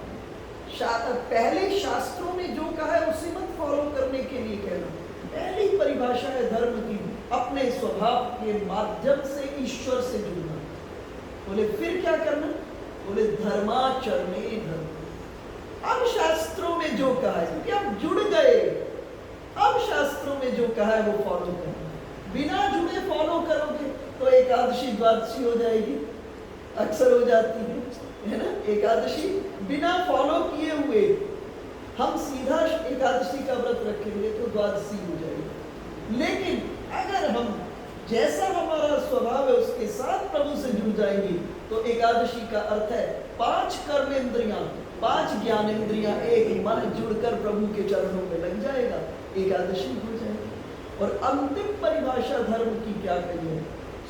पहले शास्त्रों में जो कहा है उसे मत फॉलो करने के लिए कहना। पहली परिभाषा है धर्म की, अपने स्वभाव के माध्यम से ईश्वर से जुड़ना। बोले फिर क्या करना? बोले धर्माचरणे धर्म। अब शास्त्रों में जो कहा है, क्योंकि आप जुड़ गए, अब शास्त्रों में जो कहा है वो फॉलो करना। बिना जुड़े फॉलो करोगे तो एकादशी द्वादशी हो जाएगी, अक्सर हो जाती है ना। एकादशी बिना फॉलो किए हुए हम सीधा एकादशी का व्रत रखेंगे तो द्वादशी हो जाएगी। लेकिन अगर हम जैसा हमारा स्वभाव है उसके साथ प्रभु से जुड़ जाएंगे तो एकादशी का अर्थ है 5 कर्मेंद्रियां, 5 ज्ञानेंद्रियां, एक मन जुड़कर प्रभु के चरणों में लग जाएगा, एकादशी हो जाएगी। और अंतिम परिभाषा धर्म की क्या कही है?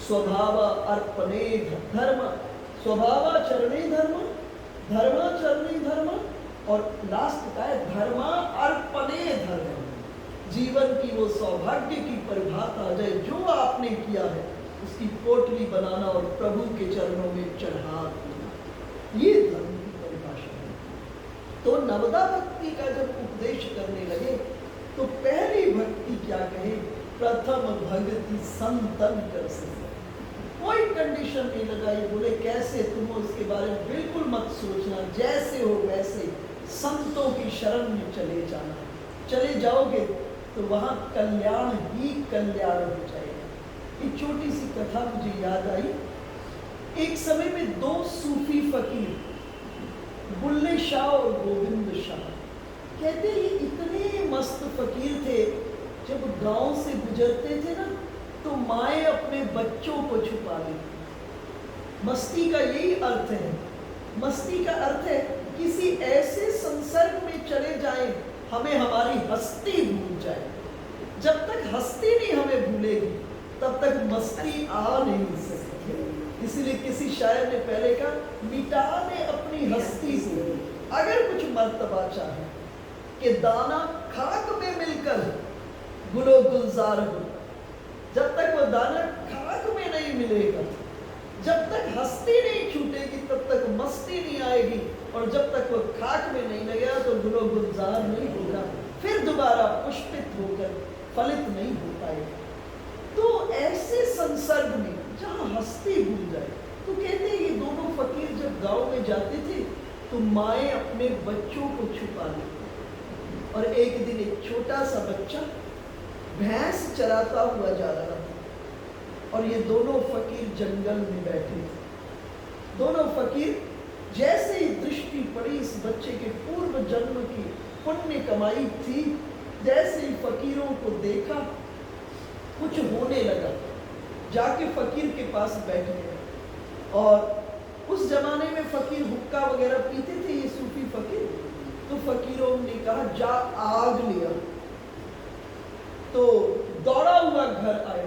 स्वभाव अर्पणे धर्म, स्वभावाचरणे धर्म, धर्माचरणे धर्म, और लास्ट का है धर्मा अर्पणे धर्म। जीवन की वो सौभाग्य की परिभाषा आ जाए, जो आपने किया है उसकी पोटली बनाना और प्रभु के चरणों में चढ़ा देना, ये धर्म की परिभाषा है। तो नवदा भक्ति का जब उपदेश करने लगे तो पहली भक्ति क्या कहे? प्रथम भक्ति संतन कर सके। कोई कंडीशन नहीं लगाई, बोले कैसे तुम हो इसके बारे में बिल्कुल मत सोचना, जैसे हो वैसे संतों की शरण में चले जाना। चले जाओगे तो वहां कल्याण ही कल्याण हो जाएगा। एक छोटी सी कथा मुझे याद आई। एक समय में 2 सूफी फकीर, बुल्ले शाह और गोविंद शाह, कहते ये इतने मस्त फकीर थे, जब गांव से गुजरते थे ना तो माए अपने बच्चों को छुपा लेती। मस्ती का यही अर्थ है। मस्ती का अर्थ है किसी ऐसे संसर्ग में चले जाएं हमें हमारी हस्ती भूल जाए। जब तक हस्ती नहीं हमें भूलेगी तब तक मस्ती आ नहीं सकती। इसलिए किसी शायर ने पहले कहा, मिटा दे अपनी हस्ती को अगर कुछ मर्तबा चाहे कि दाना खाक में मिलकर गुलो गुलजार हो। जब तक वो दाना खाक में नहीं मिलेगा, जब तक हस्ती नहीं छूटेगी तब तक मस्ती नहीं आएगी, और जब तक वो खाक में नहीं लगेगा तो गुलो गुलजार नहीं होगा, फिर दोबारा पुष्पित होकर फलित नहीं हो पाएगा। तो ऐसे संसर्ग में जहाँ हस्ती भूल जाए, तो कहते हैं ये दोनों फकीर जब गांव में जाते थे तो माएँ अपने बच्चों को छुपा लेती। और एक दिन एक छोटा सा बच्चा भैंस चराता हुआ जा रहा था और ये दोनों फकीर जंगल में बैठे थे। दोनों फकीर जैसे ही दृष्टि पड़ी इस बच्चे के पूर्व जन्म की पुण्य कमाई थी, जैसे ही फकीरों को देखा कुछ होने लगा, जाके फकीर के पास बैठ गए। और उस जमाने में फकीर हुक्का वगैरह पीते थे, ये सूफी फकीर। तो फकीरों ने कहा जा आग लिया, तो दौड़ा हुआ घर आया।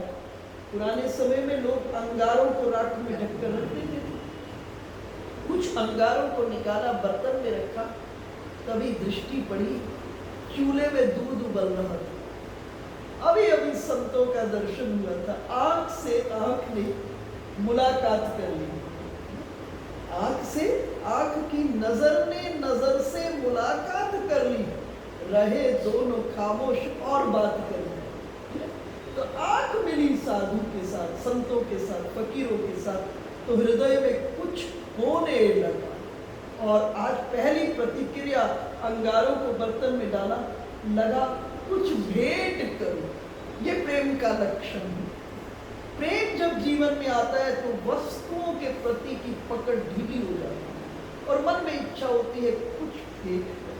पुराने समय में लोग अंगारों को राख में ढककर रखते थे। कुछ अंगारों को निकाला, बर्तन में रखा, तभी दृष्टि पड़ी, चूल्हे में दूध उबल रहा था। अभी अभी संतों का दर्शन हुआ था, आंख से आंख ने मुलाकात कर ली, आंख से आंख की नजर ने नजर से मुलाकात कर ली, रहे दोनों खामोश और बात कर ली। तो आंख मिली साधु के साथ, संतों के साथ, फकीरों के साथ, तो हृदय में कुछ होने लगा। और आज पहली प्रतिक्रिया, अंगारों को बर्तन में डाला, लगा कुछ भेंट करो। ये प्रेम का लक्षण है। प्रेम जब जीवन में आता है तो वस्तुओं के प्रति की पकड़ ढीली हो जाती है और मन में इच्छा होती है कुछ भेंट करो।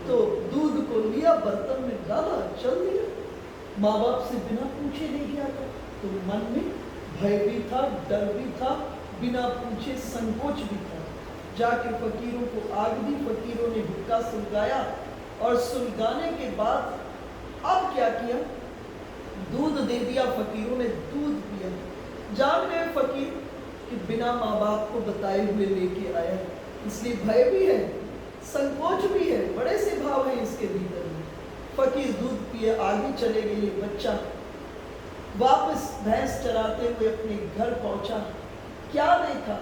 तो दूध को लिया, बर्तन में डाला, चल दिया। माँ बाप से बिना पूछे नहीं गया था, तो मन में भय भी था, डर भी था, बिना पूछे संकोच भी था। जाके फकीरों को आग दी, फकीरों ने हुक्का सुलगाया और सुलगाने के बाद अब क्या किया, दूध दे दिया, फकीरों ने दूध पिया। जान गए फकीर कि बिना माँ बाप को बताए हुए लेके आया, इसलिए भय भी है, संकोच भी है, बड़े से भाव है इसके भीतर में। फकीर दूध पिए, आगे चले गए। बच्चा वापस भैंस चराते हुए अपने घर पहुंचा। क्या देखा,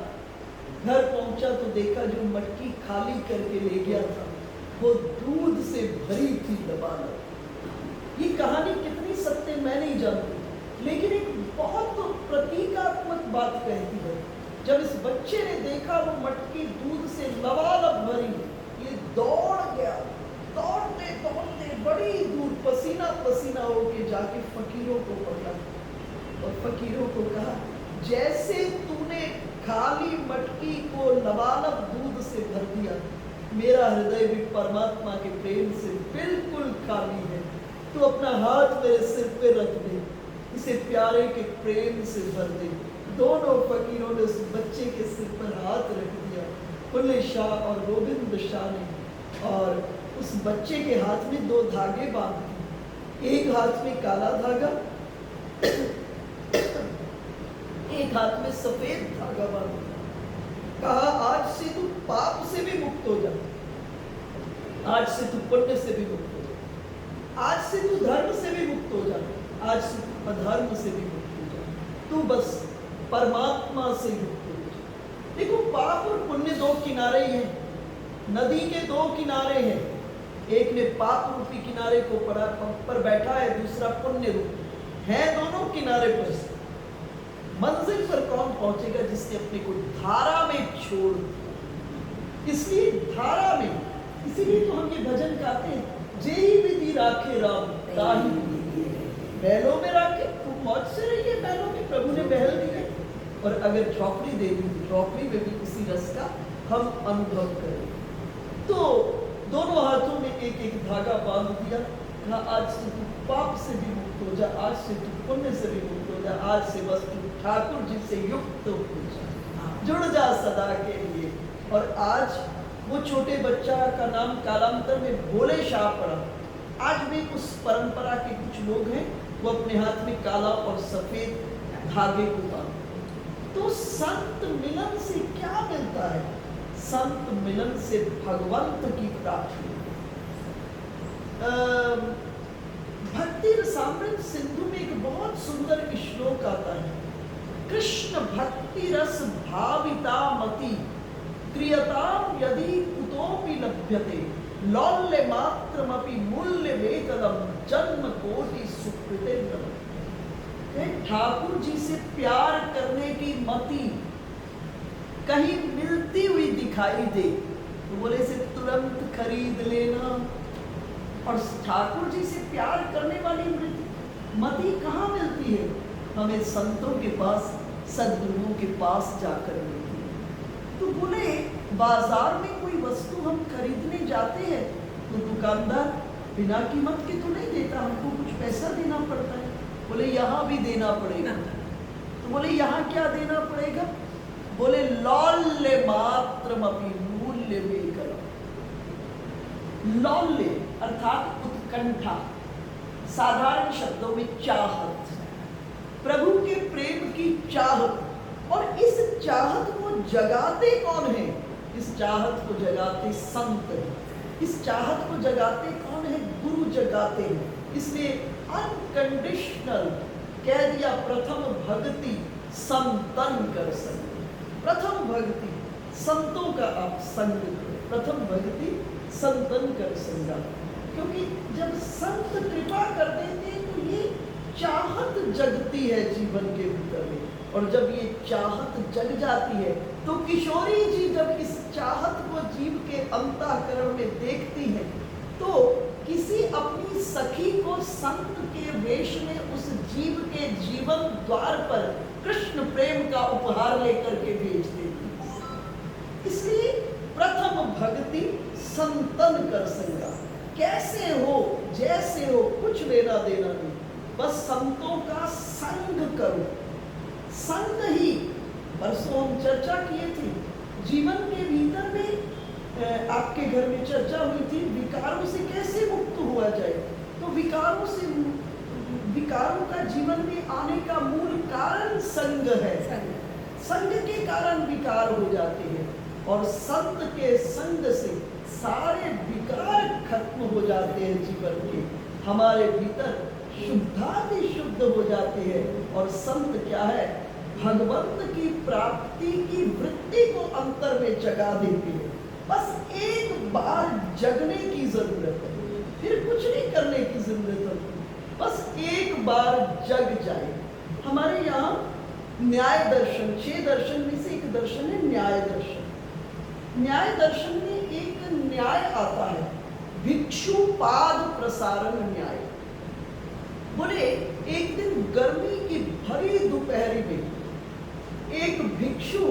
घर पहुंचा तो देखा जो मटकी खाली करके ले गया था वो दूध से भरी थी लबालब। ये कहानी कितनी सत्य मैं नहीं जानती, लेकिन एक बहुत प्रतीकात्मक बात कहती है। जब इस बच्चे ने देखा वो मटकी दूध से लबालब भरी, ये दौड़ गया, दौड़ते दौड़ते बड़ी दूर पसीना पसीना होके जाके फकीरों को पकड़ा और फकीरों को कहा, जैसे तूने खाली मटकी को लबालब दूध से भर दिया, मेरा हृदय भी परमात्मा के प्रेम से बिल्कुल खाली है। तू अपना हाथ मेरे सिर पे रख दे, इसे प्यारे के प्रेम से भर दे। दोनों फकीरों ने उस बच्चे के सिर पर हाथ रख दिया, फुल्ले शाह और गोविंद शाह ने, और उस बच्चे के हाथ में 2 धागे बांध दिए। एक हाथ में काला धागा, एक हाथ में सफेद धागा बांध दिया। कहा, आज से तू पाप से भी मुक्त हो जा, आज से तू पुण्य से भी मुक्त हो जा, आज से तू धर्म से भी मुक्त हो जा, आज से तू अधर्म से भी मुक्त हो जा, तू बस परमात्मा से मुक्त हो जा। देखो, पाप और पुण्य 2 किनारे ही हैं, नदी के 2 किनारे हैं। एक ने पाप रूपी किनारे को पर बैठा है, दूसरा पुण्य रूपी है। दोनों किनारे पर मंजिल पर कौन पहुंचेगा, जिसने अपने को धारा में छोड़ दिया। इसलिए धारा में, इसीलिए तो हम ये भजन गाते हैं, जेही विधि राखे राम ताही महलों में राखे। तो मौज से रहिए महलों में, प्रभु ने महल दिए, और अगर झोपड़ी दे दी तो झोपड़ी में भी उसी रस का हम अनुभव करें। तो दोनों हाथों में एक एक धागा बांध दिया। कहा, आज से तू पाप से भी मुक्त हो जा, आज से तू पुण्य से भी मुक्त हो जा, आज से बस तू ठाकुर जी से युक्त हो जा, जुड़ जा सदा के लिए। और आज वो छोटे बच्चा का नाम कालांतर में भोले शाह पड़ा। आज भी उस परंपरा के कुछ लोग हैं, वो अपने हाथ में काला और सफेद धागे को बांधते। तो संत मिलन से क्या मिलता है? संत मिलन से भगवंत की प्राप्ति। भक्ति रसामृत सिंधु में एक बहुत सुंदर श्लोक आता है, कृष्ण भक्ति रस भाविता मति क्रियताम यदि कुतोपि लभ्यते लौल्य मात्रमपि मूल्य वेतनम जन्म कोटि सुकृते नमः। ठाकुर जी से प्यार करने की मति कहीं मिलती हुई दिखाई दे तो बोले से तुरंत खरीद लेना। और ठाकुर जी से प्यार करने वाली मति कहाँ मिलती है? हमें संतों के पास, सद्गुरुओं के पास जाकर मिलती है। तो बोले, बाजार में कोई वस्तु हम खरीदने जाते हैं तो दुकानदार बिना कीमत के तो नहीं देता, हमको कुछ पैसा देना पड़ता है। बोले, यहाँ भी देना पड़ेगा। तो बोले, यहाँ क्या देना पड़ेगा? बोले, लौल्य मात्रमपि मूल्य वेतनम। लौल्य अर्थात उत्कंठा, साधारण शब्दों में चाहत, प्रभु के प्रेम की चाहत। और इस चाहत को जगाते कौन है? इस चाहत को जगाते संत हैं। इस चाहत को जगाते कौन है? गुरु जगाते हैं। इसलिए अनकंडीशनल कह दिया, प्रथम भक्ति संतन कर संग। प्रथम भक्ति संतों का आप संग करो, प्रथम भक्ति संतन कर संगा। क्योंकि जब संत कृपा कर देते हैं तो ये चाहत जगती है जीवन के भीतर में, और जब ये चाहत जग जाती है तो किशोरी जी जब इस चाहत को जीव के अंतःकरण में देखती है तो किसी अपनी सखी को संत के वेश में उस जीव के जीवन द्वार पर कृष्ण प्रेम का उपहार लेकर के भेज देती है। इसलिए प्रथम भक्ति संतन कर संगा। कैसे हो, जैसे हो, कुछ लेना देना नहीं, बस संतों का संग करो। संग ही परसों हम चर्चा किए थे, जीवन के भीतर में आपके घर में चर्चा हुई थी विकारों से कैसे मुक्त हुआ जाए। तो विकारों का जीवन में आने का मूल कारण संग है। संग के कारण विकार हो जाते हैं, और संत के संग से सारे विकार खत्म हो जाते हैं जीवन के। हमारे भीतर शुद्धाति शुद्ध हो जाते हैं। और संत क्या है? भगवंत की प्राप्ति की वृत्ति को अंतर में जगा देते हैं। बस एक बार जगने की जरूरत है, फिर कुछ नहीं करने की जरूरत है, बस एक बार जग जाए। हमारे यहाँ न्याय दर्शन, 6 दर्शन में से एक दर्शन है न्याय दर्शन। न्याय दर्शन में एक न्याय आता है, भिक्षु पाद प्रसारण न्याय। बोले एक दिन गर्मी की भरी दोपहरी में एक भिक्षु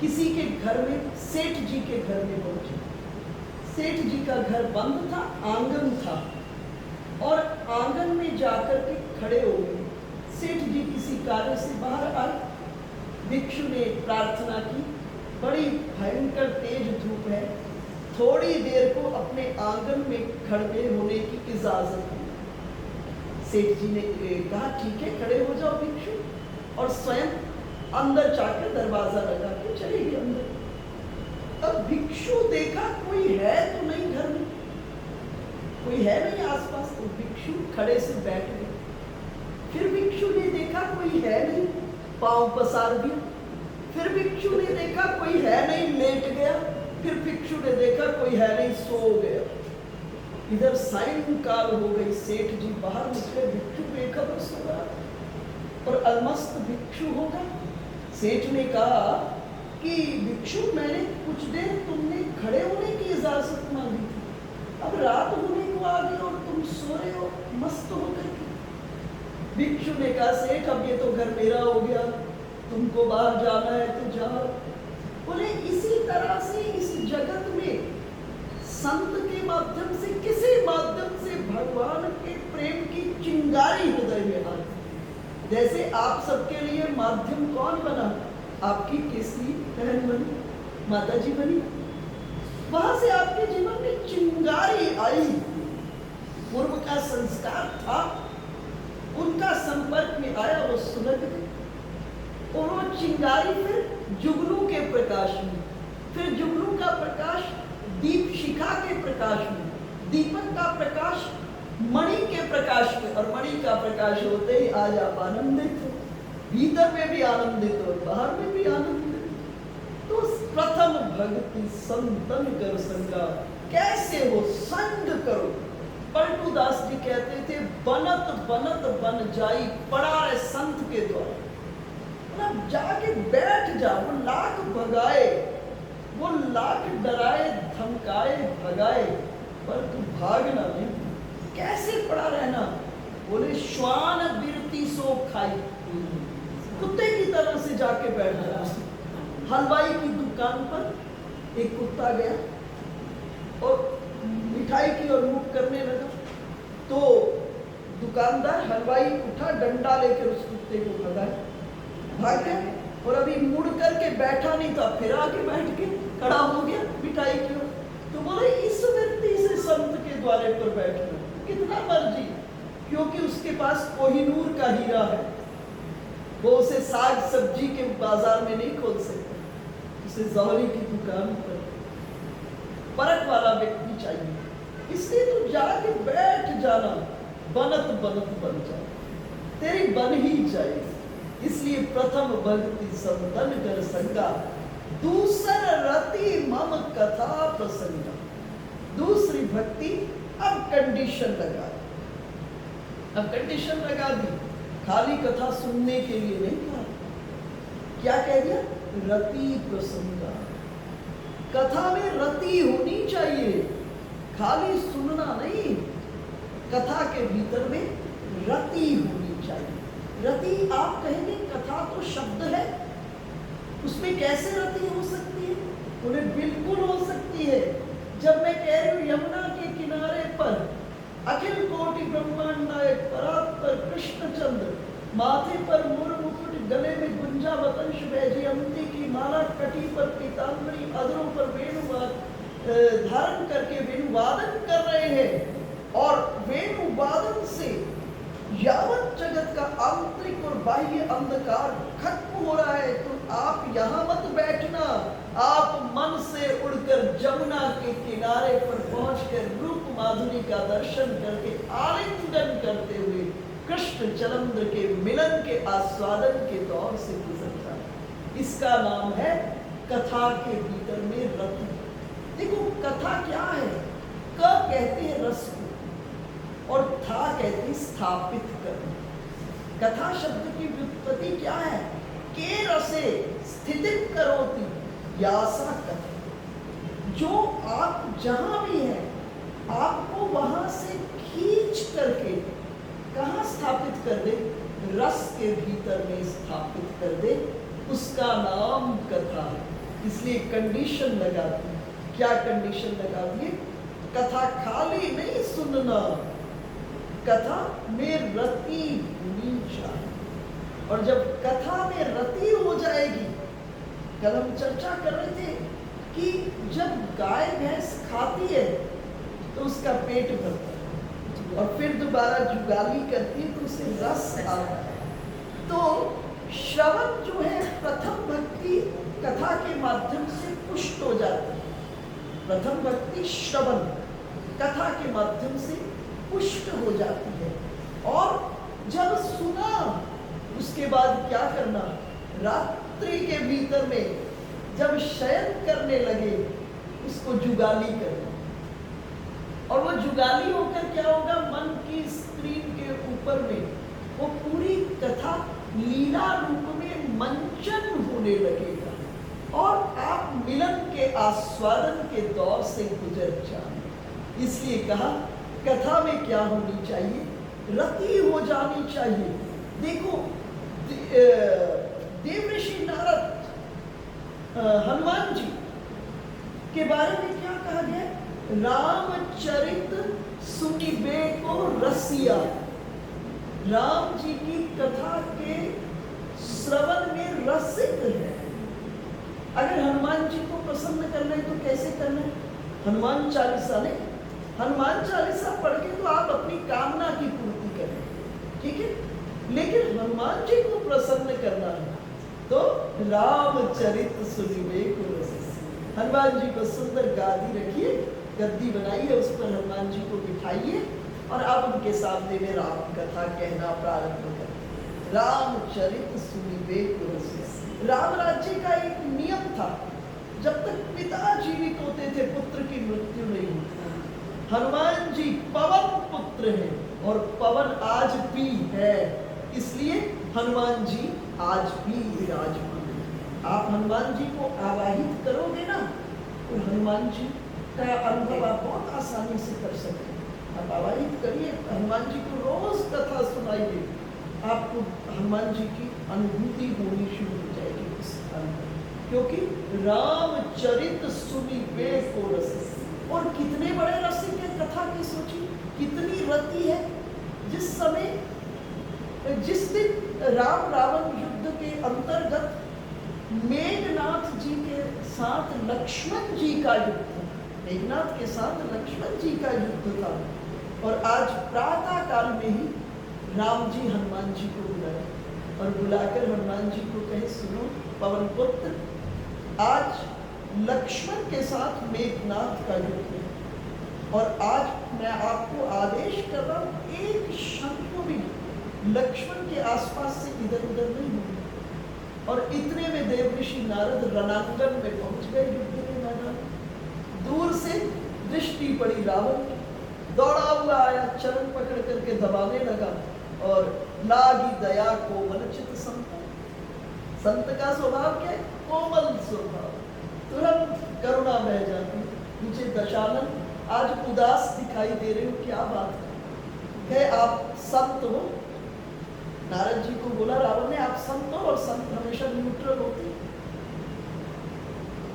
किसी के घर में, सेठ जी के घर में पहुंचे। सेठ जी का घर बंद था, आंगन था, और आंगन में जाकर के खड़े हो गए। सेठ जी किसी कार्य से बाहर आए, भिक्षु ने प्रार्थना की, बड़ी भयंकर तेज धूप है, थोड़ी देर को अपने आंगन में खड़े होने की इजाजत दी। सेठ जी ने कहा ठीक है, खड़े हो जाओ भिक्षु, और स्वयं अंदर जाकर दरवाजा लगा के चले गए अंदर। अब भिक्षु देखा कोई है तो नहीं घर में, कोई है नहीं आसपास, तो भिक्षु खड़े से बैठ गए। फिर भिक्षु ने देखा कोई है नहीं, पांव पसार दिया। फिर भिक्षु ने देखा कोई है नहीं, लेट गया। फिर भिक्षु ने देखा कोई है नहीं, सो गया। इधर सायंकाल हो गई, सेठ जी बाहर निकले, भिक्षु बेखबर सो रहा और अलमस्त भिक्षु होगा। सेठ ने कहा कि भिक्षु, मैंने कुछ देर तुमने खड़े होने की इजाजत मांगी थी, अब रात होने को आ गई और तुम सो रहे हो मस्त होकर के। भिक्षु ने कहा सेठ, अब ये तो घर मेरा हो गया, तुमको बाहर जाना है तो जाओ। बोले इसी तरह से इस जगत में संत के माध्यम से, किसी माध्यम से भगवान के प्रेम की चिंगारी हृदय में आती। जैसे आप सबके लिए माध्यम कौन बना? आपकी केसरी बहन बनी, माता जी बनी, वहां से आपके जीवन में चिंगारी आई। पूर्व का संस्कार था, उनका संपर्क में आया, वो सुलग गई, और वो चिंगारी फिर जुगनू के प्रकाश में, फिर जुगनू का प्रकाश दीप शिखा के प्रकाश में, दीपक का प्रकाश मणि के प्रकाश में, और मणि का प्रकाश होते ही आज आप आनंदित हो, भीतर में भी आनंदित हो, बाहर में भी आनंदित। तो प्रथम भक्ति संतन कर संगा। कैसे हो? संग करो। पलटू दास जी कहते थे, बनत बनत बन जाई पड़ा रे संत के द्वारा। मतलब जाके बैठ जा, वो लाख भगाए, वो लाख डराए धमकाए भगाए, पर तू भागना नहीं। कैसे पड़ा रहना? बोले श्वान बिरती सो खाई, कुत्ते की तरह से जाके बैठ गया। हलवाई की दुकान पर एक कुत्ता गया और मिठाई की ओर मुख करने लगा, तो दुकानदार हलवाई उठा, डंडा लेकर उस कुत्ते को भगाया, भाग गया। और अभी मुड़ करके बैठा नहीं था, फिर आके बैठ के खड़ा हो गया मिठाई की ओर। तो बोले इस व्यक्ति से संत के द्वारे पर बैठना कितना मर्जी, क्योंकि उसके पास कोहिनूर का हीरा है, वो उसे साग सब्जी के बाजार में नहीं खोल सकता। से जौहरी की दुकान पर परख वाला व्यक्ति चाहिए, इसलिए तू जाके बैठ जाना, बनत बनत बन जा, तेरी बन ही जाए। इसलिए प्रथम भक्ति संतन कर संगा, दूसर रति मम कथा प्रसंगा। दूसरी भक्ति अब कंडीशन लगा दी, अब कंडीशन लगा दी, खाली कथा सुनने के लिए नहीं कहा। क्या कह दिया? रति प्रसंगा, कथा में रति होनी चाहिए, खाली सुनना नहीं, कथा के भीतर में रति होनी चाहिए। रति आप कहेंगे कथा तो शब्द है, उसमें कैसे रति हो सकती है? बोले बिल्कुल हो सकती है। जब मैं कह रही हूँ यमुना के किनारे पर अखिल कोटि ब्रह्मांड नायक परात्पर कृष्णचंद्र, माथे पर मोर मुकुट, गले में गुंजा वतंश वैजयंती की माला, कटी पर पीतांबरी, अधरों पर वेणु धारण करके वेणुवादन कर रहे हैं, और वेणुवादन से यावत जगत का आंतरिक और बाह्य अंधकार खत्म हो रहा है। तो आप यहाँ मत बैठना, आप मन से उड़कर जमुना के किनारे पर पहुंचकर रूप माधुरी का दर्शन करके आलिंगन करते हुए कृष्ण चरंद्र के मिलन के आस्वादन के दौर से गुजर जाए। इसका नाम है कथा के भीतर में रति। देखो कथा क्या है? क कहते हैं रस को, और था कहते हैं स्थापित करना। कथा शब्द की व्युत्पत्ति क्या है? के रसे स्थितित करोति यासा कथा। जो आप जहां भी हैं, आपको वहां से खींच करके कहाँ स्थापित कर दे? रस के भीतर में स्थापित कर दे, उसका नाम कथा है। इसलिए कंडीशन लगाती। क्या कंडीशन लगाती है? कथा खाली नहीं सुनना, कथा में रति होनी चाहिए। और जब कथा में रति हो जाएगी, कल हम चर्चा कर रहे थे कि जब गाय भैंस खाती है तो उसका पेट भरता है, और फिर दोबारा जुगाली करती है तो उसे रस आता है। तो श्रवण जो है, प्रथम भक्ति कथा के माध्यम से पुष्ट हो जाती है। प्रथम भक्ति श्रवण कथा के माध्यम से पुष्ट हो जाती है। और जब सुना, उसके बाद क्या करना? रात्रि के भीतर में जब शयन करने लगे, उसको जुगाली करना। और वो जुगाली होकर क्या होगा? मन की स्क्रीन के ऊपर में वो पूरी कथा लीला रूप में मंचन होने लगेगा, और आप मिलन के आस्वादन के दौर से गुजर जाए। इसलिए कहा कथा में क्या होनी चाहिए? रति हो जानी चाहिए। देखो देवऋषि नारद हनुमान जी के बारे में क्या कहा गया? रामचरित सुनिबे को रसिया। राम जी की कथा के श्रवण में रसिक है। अगर हनुमान जी को प्रसन्न करना है तो कैसे करना है? हनुमान चालीसा नहीं, हनुमान चालीसा पढ़ के तो आप अपनी कामना की पूर्ति करें, ठीक है। लेकिन हनुमान जी को प्रसन्न करना है तो रामचरित सुनिबे को रसिया। हनुमान जी को सुंदर गादी रखिए, गद्दी बनाइए, उस पर हनुमान जी को बिठाइए, और आप उनके सामने में राम कथा कहना प्रारंभ करें। रामचरित सुनिबे को रसिया। राम राज्य का एक नियम था, जब तक पिता जीवित होते थे पुत्र की मृत्यु नहीं होती। हनुमान जी पवन पुत्र हैं, और पवन आज भी है, इसलिए हनुमान जी आज भी विराजमान है। आप हनुमान जी को आवाहित करोगे ना, तो हनुमान जी का अनुभव आप बहुत आसानी से कर सकते हैं। आप आवाहित करिए, हनुमान जी को रोज कथा सुनाइए, आपको हनुमान जी की अनुभूति होनी शुरू हो जाएगी उस स्थान पर, क्योंकि रामचरित सुनिबे को रसिया। और कितने बड़े रसिक है कथा की, सोचिए कितनी रति है। जिस दिन राम रावण युद्ध के अंतर्गत मेघनाथ जी के साथ लक्ष्मण जी का युद्ध था, मेघनाथ के साथ लक्ष्मण जी का युद्ध था, और आज प्रातः काल में ही राम जी हनुमान जी को बुलाए, और बुलाकर हनुमान जी को कहे, सुनो पवन पुत्र, आज लक्ष्मण के साथ मेघनाथ का युद्ध है और आज मैं आपको आदेश कर रहा हूं एक क्षण को भी लक्ष्मण के आसपास से इधर उधर नहीं होंगे। और इतने में देवऋषि नारद रणांगन में पहुंच गए युद्ध के मैदान। दूर से दृष्टि पड़ी रावण, दौड़ा हुआ आया, चरण पकड़ करके दबाने लगा और लागी दया कोमल चित संत। संत का स्वभाव क्या है? कोमल स्वभाव, तुरंत करुणा बह जाती। मुझे दशानन आज उदास दिखाई दे रहे हो, क्या बात है? आप संत हो? नारद जी को बोला रावण ने, आप संत हो और संत हमेशा न्यूट्रल होते।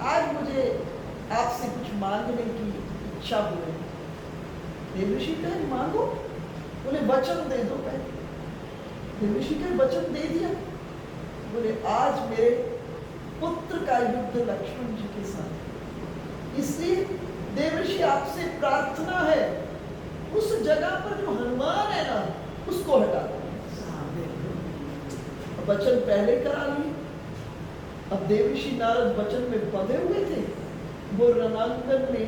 आज मुझे आपसे कुछ मांगने की इच्छा हो रही है। देवऋषि कहे मांगो। बोले वचन दे दो। देवऋषि कहे वचन दे दिया। बोले आज मेरे पुत्र का युद्ध लक्ष्मण जी के साथ, इसलिए देवऋषि आपसे प्रार्थना है उस जगह पर जो हनुमान है ना उसको हटा दो। वचन पहले करा लिए। अब देवऋषि नारद वचन में बंधे हुए थे, वो रणांगन में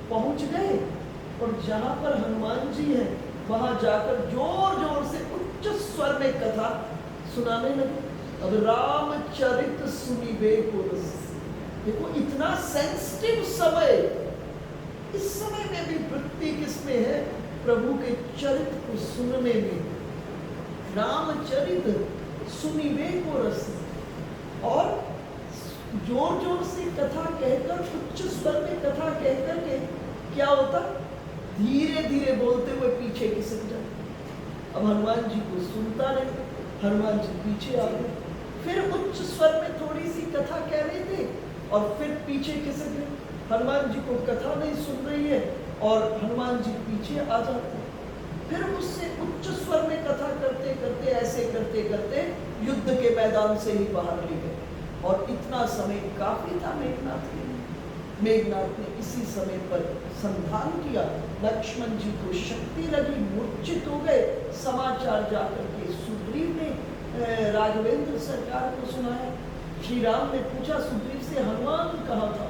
पहुंच गए और जहां पर हनुमान जी हैं वहां जाकर जोर जोर से उच्च स्वर में कथा सुनाने लगे। अब रामचरित सुनिबे को रस। देखो इतना सेंसिटिव समय, इस समय में भी वृत्ति किसमें है? प्रभु के चरित्र को सुनने में। रामचरित सुनिबे को रस। और जोर जोर से कथा कहकर, उच्च स्वर में कथा कहकर के क्या होता? धीरे धीरे बोलते हुए पीछे खिसक जाते। अब हनुमान जी को सुनता नहीं, हनुमान जी पीछे आ गए। फिर उच्च स्वर में थोड़ी सी कथा कह रहे थे और फिर पीछे खिसक गए। हनुमान जी को कथा नहीं सुन रही है और हनुमान जी पीछे आ जाते। फिर उससे उच्च स्वर में कथा करते करते, ऐसे करते करते युद्ध के मैदान से ही बाहर ले गए। और इतना समय काफी था मेघनाथ के लिए। मेघनाथ ने इसी समय पर संधान किया। लक्ष्मण जी को शक्ति लगी, मूर्छित हो गए। समाचार जाकर के सुग्रीव ने राघवेंद्र सरकार को सुनाया। श्री राम ने पूछा सुग्रीव से, हनुमान कहाँ था?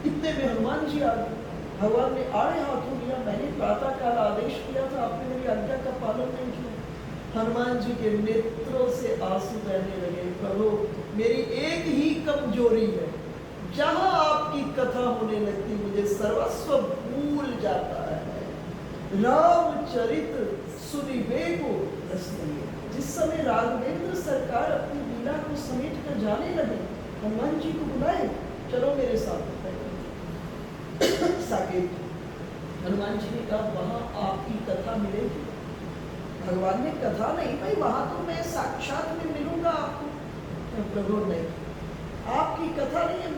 इतने में हनुमान जी आ गए। भगवान ने आड़े हाथों लिया, मैंने प्रातः काल आदेश किया था, आपने मेरी आज्ञा का पालन नहीं किया। हनुमान जी के नेत्रों से आंसू बहने लगे। प्रभु मेरी एक ही कमजोरी है, जहां आपकी कथा होने लगती मुझे सर्वस्व भूल जाता है। रामचरित सुनिबे को रस। जिस समय राघवेंद्र सरकार अपनी लीला को समेट कर जाने लगे, हनुमान जी को बुलाए, चलो मेरे साथ। साकेत हनुमान जी ने कहा वहां आपकी कथा मिलेगी। भगवान ने कथा नहीं भाई, वहां तो मैं साक्षात में मिलूंगा आपको। प्रभु नहीं, आपकी कथा नहीं है,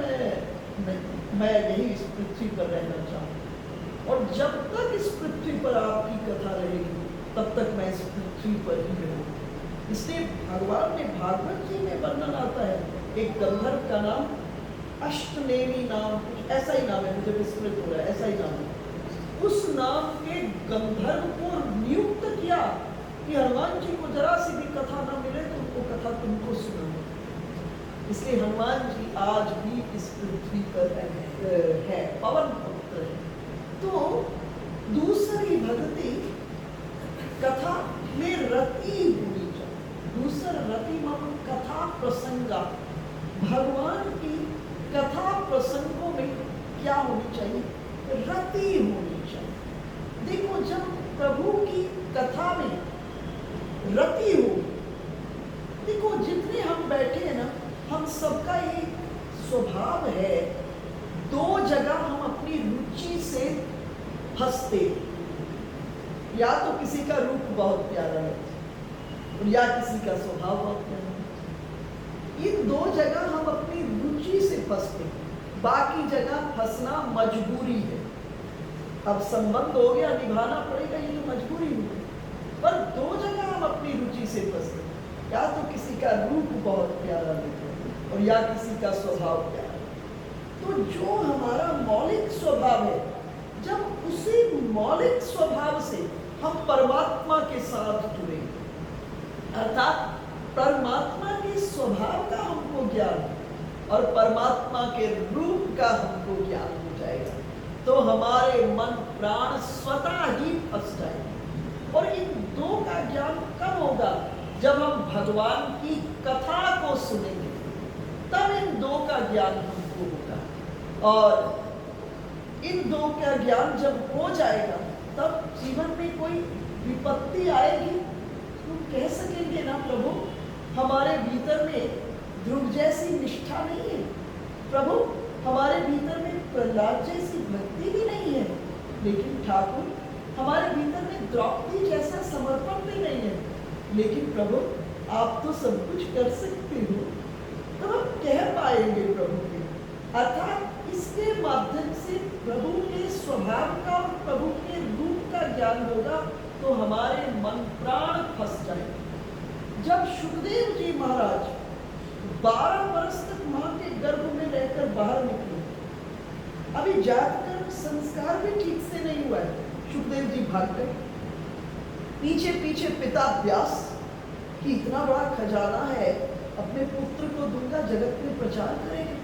मैं यही इस पृथ्वी पर रहना चाहूँ और जब तक इस पृथ्वी पर आपकी कथा रहेगी तब तक मैं इस पृथ्वी पर ही रहूँगा। इसलिए भगवान ने भागवत जी में वर्णन आता है, एक गंधर्व का नाम अष्टनेमी नाम, कुछ ऐसा ही नाम है, मुझे विस्मृत हो रहा है, ऐसा ही नाम है। उस नाम के गंधर्व को नियुक्त किया कि हनुमान जी को जरा सी भी कथा ना मिले तो उनको कथा तुमको सुनाओ। इसलिए हनुमान जी आज भी इस पृथ्वी पर है, पवन पुत्र है। तो दूसरी भक्ति कथा में रति होनी चाहिए। दूसरा रति मतलब कथा प्रसंगा। भगवान की कथा प्रसंगों में क्या होनी चाहिए? रति होनी चाहिए। देखो जब प्रभु की कथा में रति हो, देखो जितने हम बैठे हैं ना, हम सबका ये स्वभाव है, दो जगह हम अपनी रुचि से फंसते। या तो किसी का रूप बहुत प्यारा है या किसी का स्वभाव बहुत प्यारा है। इन दो जगह हम अपनी रुचि से फंसते, बाकी जगह फंसना मजबूरी है। अब संबंध हो गया, निभाना पड़ेगा, ये तो मजबूरी हो गई। पर दो जगह हम अपनी रुचि से फंसते, या तो किसी का रूप बहुत प्यारा है और या किसी का स्वभाव प्यारा। तो जो हमारा मौलिक स्वभाव है, जब उसी मौलिक स्वभाव से हम परमात्मा के साथ जुड़े, अर्थात परमात्मा के स्वभाव का हमको ज्ञान, और परमात्मा के रूप का हमको ज्ञान हो जाएगा, तो हमारे मन प्राण स्वतः ही फंस जाएंगे। और इन दो का ज्ञान कब होगा? जब हम भगवान की कथा को सुनेंगे, तब इन दो का ज्ञान हमको होगा। और इन दो का ज्ञान जब हो जाएगा, तब जीवन में कोई विपत्ति आएगी तो कह सकेंगे ना, प्रभु हमारे भीतर में ध्रुव जैसी निष्ठा नहीं है, प्रभु हमारे भीतर में प्रहलाद जैसी भक्ति भी नहीं है, लेकिन ठाकुर हमारे भीतर में द्रौपदी जैसा समर्पण भी नहीं है, लेकिन प्रभु आप तो सब कुछ कर सकते हो। तो हम कह पाएंगे प्रभु के, अर्थात इसके माध्यम से प्रभु के स्वभाव का और प्रभु के रूप का ज्ञान होगा, तो हमारे मन प्राण फंस जाएंगे। जब सुखदेव जी महाराज 12 वर्ष तक मां के गर्भ में रहकर बाहर निकले, अभी जातकर्म संस्कार भी ठीक से नहीं हुआ है, सुखदेव जी भाग गए। पीछे पीछे पिता व्यास कि इतना बड़ा खजाना है, अपने पुत्र को दूंगा, जगत में प्रचार करेंगे।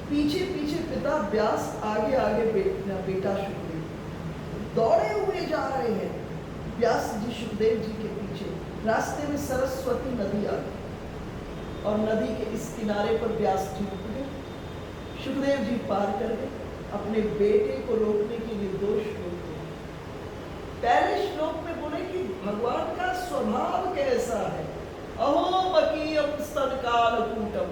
पीछे पीछे पिता व्यास, आगे आगे बेटा सुखदेव दौड़े हुए जा रहे हैं। व्यास जी सुखदेव जी के पीछे। रास्ते में सरस्वती नदी आ गई और नदी के इस किनारे पर व्यास जी रुक गए। सुखदेव जी पार कर गए। अपने बेटे को रोकने के लिए 2 श्लोक बोले। पहले श्लोक में बोले कि भगवान का स्वभाव कैसा है। अहो मकीयम स्तनकालकूटम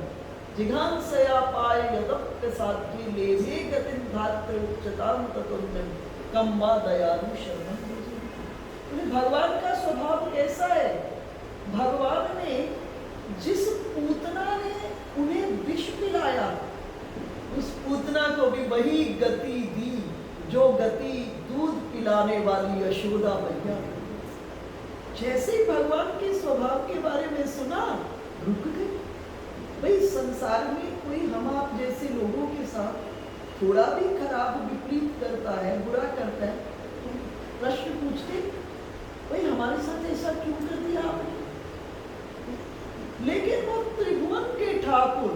जिघांसया पाय यदप्य साध्वी लेभे गतिं धात्र उच्चतां ततुल्यं कम्मा दयालु शरणं भजे। बोले भगवान का स्वभाव कैसा है। भगवान ने जिस पूतना ने उन्हें विष पिलाया, उस पूतना को भी वही गति दी जो गति दूध पिलाने वाली यशोदा मैया। जैसे ही भगवान के स्वभाव के बारे में सुना, रुक गए। भाई संसार में कोई हम आप जैसे लोगों के साथ थोड़ा भी खराब विपरीत करता है, बुरा करता है, तो प्रश्न पूछते, भाई हमारे साथ ऐसा क्यों कर दिया आपने। लेकिन वो त्रिभुवन के ठाकुर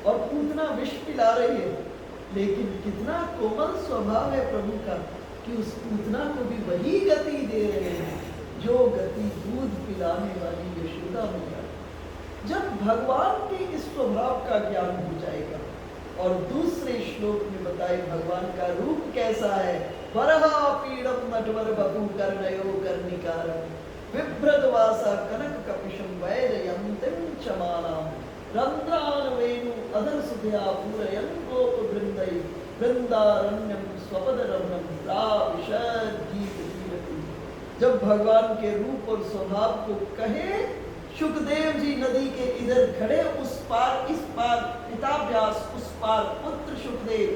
और पूतना विष पिला रही है, लेकिन कितना कोमल स्वभाव है प्रभु का कि उस पूतना को भी वही गति दे रहे हैं जो गति दूध पिलाने वाली यशोदा मैया। जब भगवान के इस स्वभाव का ज्ञान हो जाएगा, और दूसरे श्लोक में बताए भगवान का रूप कैसा है। वरहा पीड़म नटवर बपु कर्णयो कर्णिकारम विभ्रदवासा कनक कपिशम वैरयन्तिं चमानाम रंध्रान वेणु अधर सुधया पूरयन् गोप वृंदै वृंदारण्यम स्वपद रमणम प्राविशद गीत गीवति। जब भगवान के रूप और स्वभाव को कहे, सुखदेव जी नदी के इधर खड़े, उस पार इस पार पिता व्यास, उस पार पुत्र सुखदेव,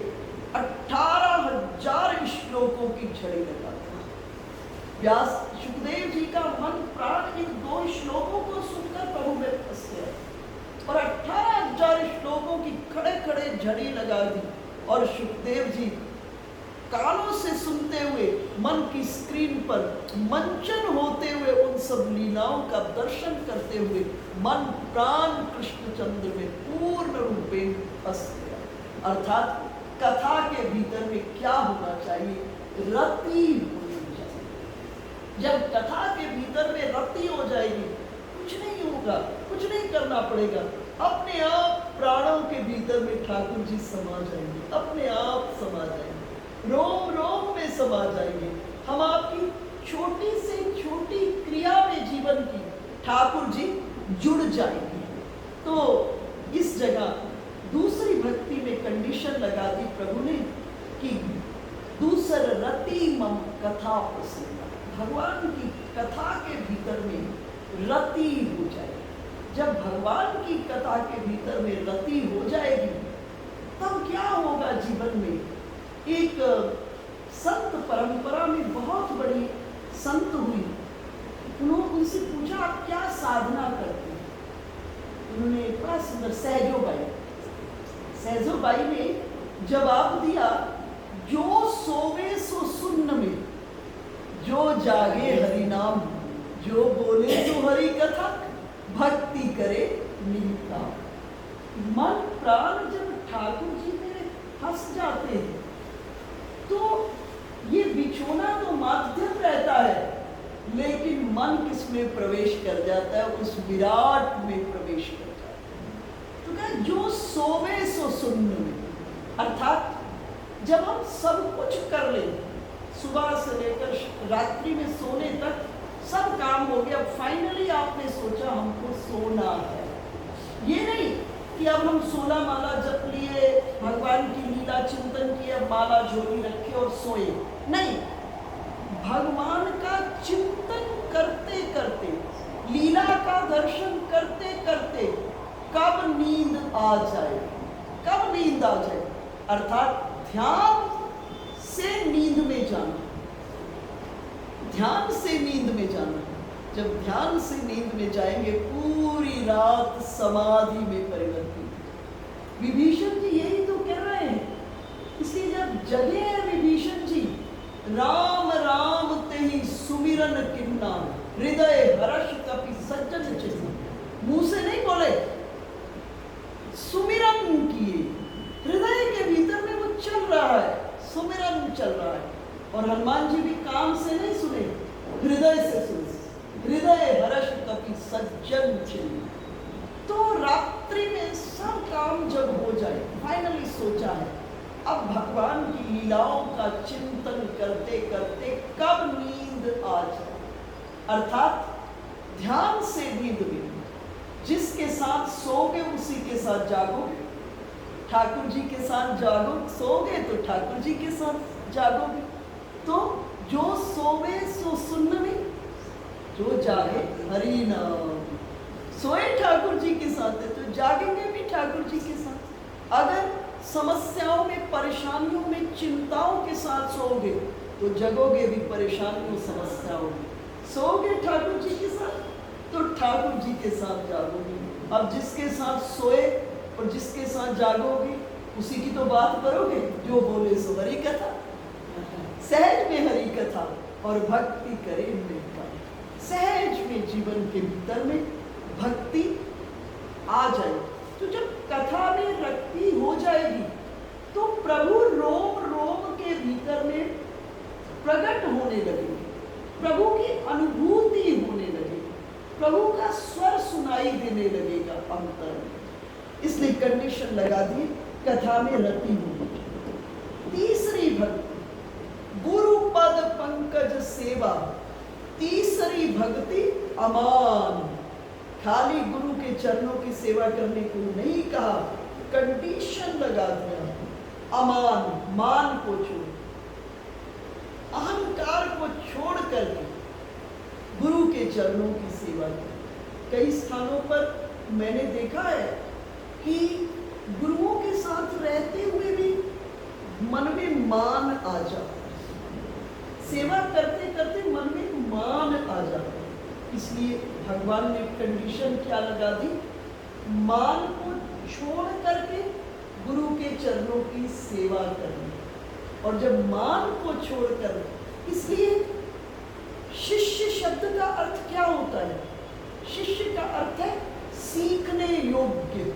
18,000 श्लोकों की झड़ी लगाते। व्यास सुखदेव जी का मन प्राण इन 2 श्लोकों को सुनकर प्रभु में फंस गया और 18,000 श्लोकों की खड़े खड़े झड़ी लगा दी। और सुखदेव जी कानों से सुनते हुए मन की स्क्रीन पर मंचन होते हुए उन सब लीलाओं का दर्शन करते हुए मन प्राण कृष्णचंद्र में पूर्ण रूपे फंस गया। अर्थात कथा के भीतर में क्या होना चाहिए, रति होनी चाहिए। जब कथा के भीतर में रति हो जाएगी, कुछ नहीं होगा, कुछ नहीं करना पड़ेगा, अपने आप प्राणों के भीतर में ठाकुर जी समा जाएंगे, अपने आप समा जाएंगे, रोम रोम में समा जाएंगे। हम आपकी छोटी से छोटी क्रिया में जीवन की ठाकुर जी जुड़ जाएंगे। तो इस जगह दूसरी भक्ति में कंडीशन लगा दी प्रभु ने कि दूसर रति मम कथा प्रसन्न। भगवान की कथा के भीतर में रति हो जाए। जब भगवान की कथा के भीतर में रति हो जाएगी, तब क्या होगा जीवन में। एक संत परंपरा में बहुत बड़ी संत हुई, उन्होंने उनसे पूछा आप क्या साधना करते हैं। उन्होंने बड़ा सुंदर सहजोबाई ने जवाब दिया, जो सोवे सो सुन्न में, जो जागे हरि नाम, जो बोले तो हरि कथा, भक्ति करे निमित्ता। मन प्राण जब ठाकुर जी में फंस जाते हैं तो ये बिछोना तो माध्यम रहता है, लेकिन मन किसमें प्रवेश कर जाता है? उस विराट में प्रवेश कर जाता है। तो क्या जो सोवे सो सुन्न में, अर्थात जब हम सब कुछ कर ले, सुबह से लेकर रात्रि में सोने तक सब काम हो गया, फाइनली आपने सोचा हमको सोना है। ये नहीं कि अब हम 16 माला जप लिए, भगवान की लीला चिंतन किए, माला झोली रखे और सोए, नहीं। भगवान का चिंतन करते करते, लीला का दर्शन करते करते कब नींद आ जाए, कब नींद आ जाए, अर्थात ध्यान से नींद में जाना, ध्यान से नींद में जाना। जब ध्यान से नींद में जाएंगे पूरी रात समाधि में परिवर्तित। विभीषण जी यही तो कह रहे हैं, इसलिए जब जगे हैं विभीषण जी, राम राम तेहि सुमिरन किन्ना हृदय हर्ष कपि सज्जन चिन्ह। मुंह से नहीं बोले, सुमिरन किए, हृदय के भीतर में वो चल रहा है, सुमिरन चल रहा है। और हनुमान जी भी काम से नहीं सुने, हृदय से सुने, हृदय हर्ष कपि सज्जन चिन्ह। तो रात्रि में सब काम जब हो जाए, फाइनली सोचा है अब भगवान की लीलाओं का चिंतन करते करते कब नींद आ जाए, अर्थात ध्यान से नींद में। जिसके साथ सोगे उसी के साथ जागोगे, ठाकुर जी के साथ जागो, सोगे तो ठाकुर जी के साथ जागोगे। तो जो सोवे सो सुन्न में, जो जागे हरि नाम। सोए ठाकुर जी के साथ है तो जागेंगे भी ठाकुर जी के साथ। अगर समस्याओं में, परेशानियों में, चिंताओं के साथ सोओगे तो जगोगे भी परेशानियों समस्याओं में। सोओगे ठाकुर जी के साथ तो ठाकुर जी के साथ जागोगे। अब जिसके साथ सोए और जिसके साथ जागोगे उसी की तो बात करोगे, जो बोले सो हरि कथा, सहज में हरि कथा और भक्ति करे मृका। सहज में जीवन के भीतर में भक्ति आ जाए, तो जब कथा में रक्ति हो जाएगी तो प्रभु रोम रोम के भीतर में प्रकट होने लगेगी, प्रभु की अनुभूति होने लगेगी, प्रभु का स्वर सुनाई देने लगेगा अंतर में। इसलिए कंडीशन लगा दी, कथा में रति होगी। तीसरी भक्ति गुरु पद पंकज सेवा, तीसरी भक्ति अमान। खाली गुरु के चरणों की सेवा करने को नहीं कहा, कंडीशन लगा दिया, अमान, मान को छोड़, अहंकार को छोड़ करके गुरु के चरणों की सेवा की। कई स्थानों पर मैंने देखा है कि गुरुओं के साथ रहते हुए भी मन में मान आ जाता है, सेवा करते करते मन में मान आ जाता है। इसलिए भगवान ने कंडीशन क्या लगा दी, मान को छोड़ करके गुरु के चरणों की सेवा करनी। और जब मान को छोड़कर, इसलिए शिष्य शब्द का अर्थ क्या होता है? शिष्य का अर्थ है सीखने योग्य,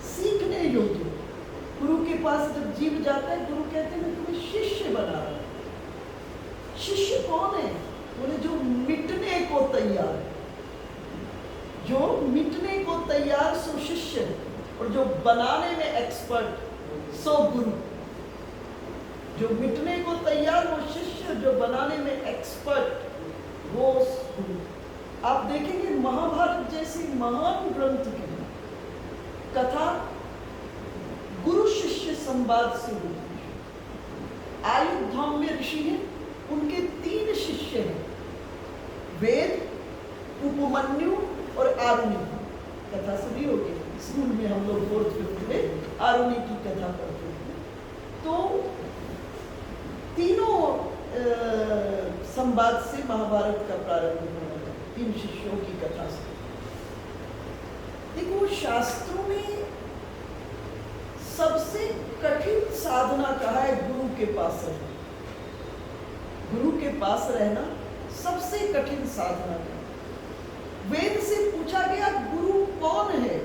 सीखने योग्य। गुरु के पास जब जीव जाता है, गुरु कहते हैं तुम्हें शिष्य बना रहा है। शिष्य कौन है? बोले जो मिटने को तैयार है, जो मिटने को तैयार सो शिष्य है, और जो बनाने में एक्सपर्ट सो गुरु। जो मिटने को तैयार वो शिष्य, जो बनाने में एक्सपर्ट वो गुरु। आप देखेंगे महाभारत जैसी महान ग्रंथ की कथा गुरु शिष्य संवाद से होती है। आयुर्धाम में ऋषि हैं, उनके 3 शिष्य हैं, वेद, उपमन्यु और आरुणि। कथा सुनी होगी, स्कूल में हम लोग 4th 5th में आरुणि की कथा पढ़ते हैं। तो तीनों संवाद से महाभारत का प्रारंभ हुआ है, 3 शिष्यों की कथा से। देखो शास्त्रों में सबसे कठिन साधना कहा है गुरु के पास रहना। गुरु के पास रहना सबसे कठिन साधना है। वेद से पूछा गया गुरु कौन है?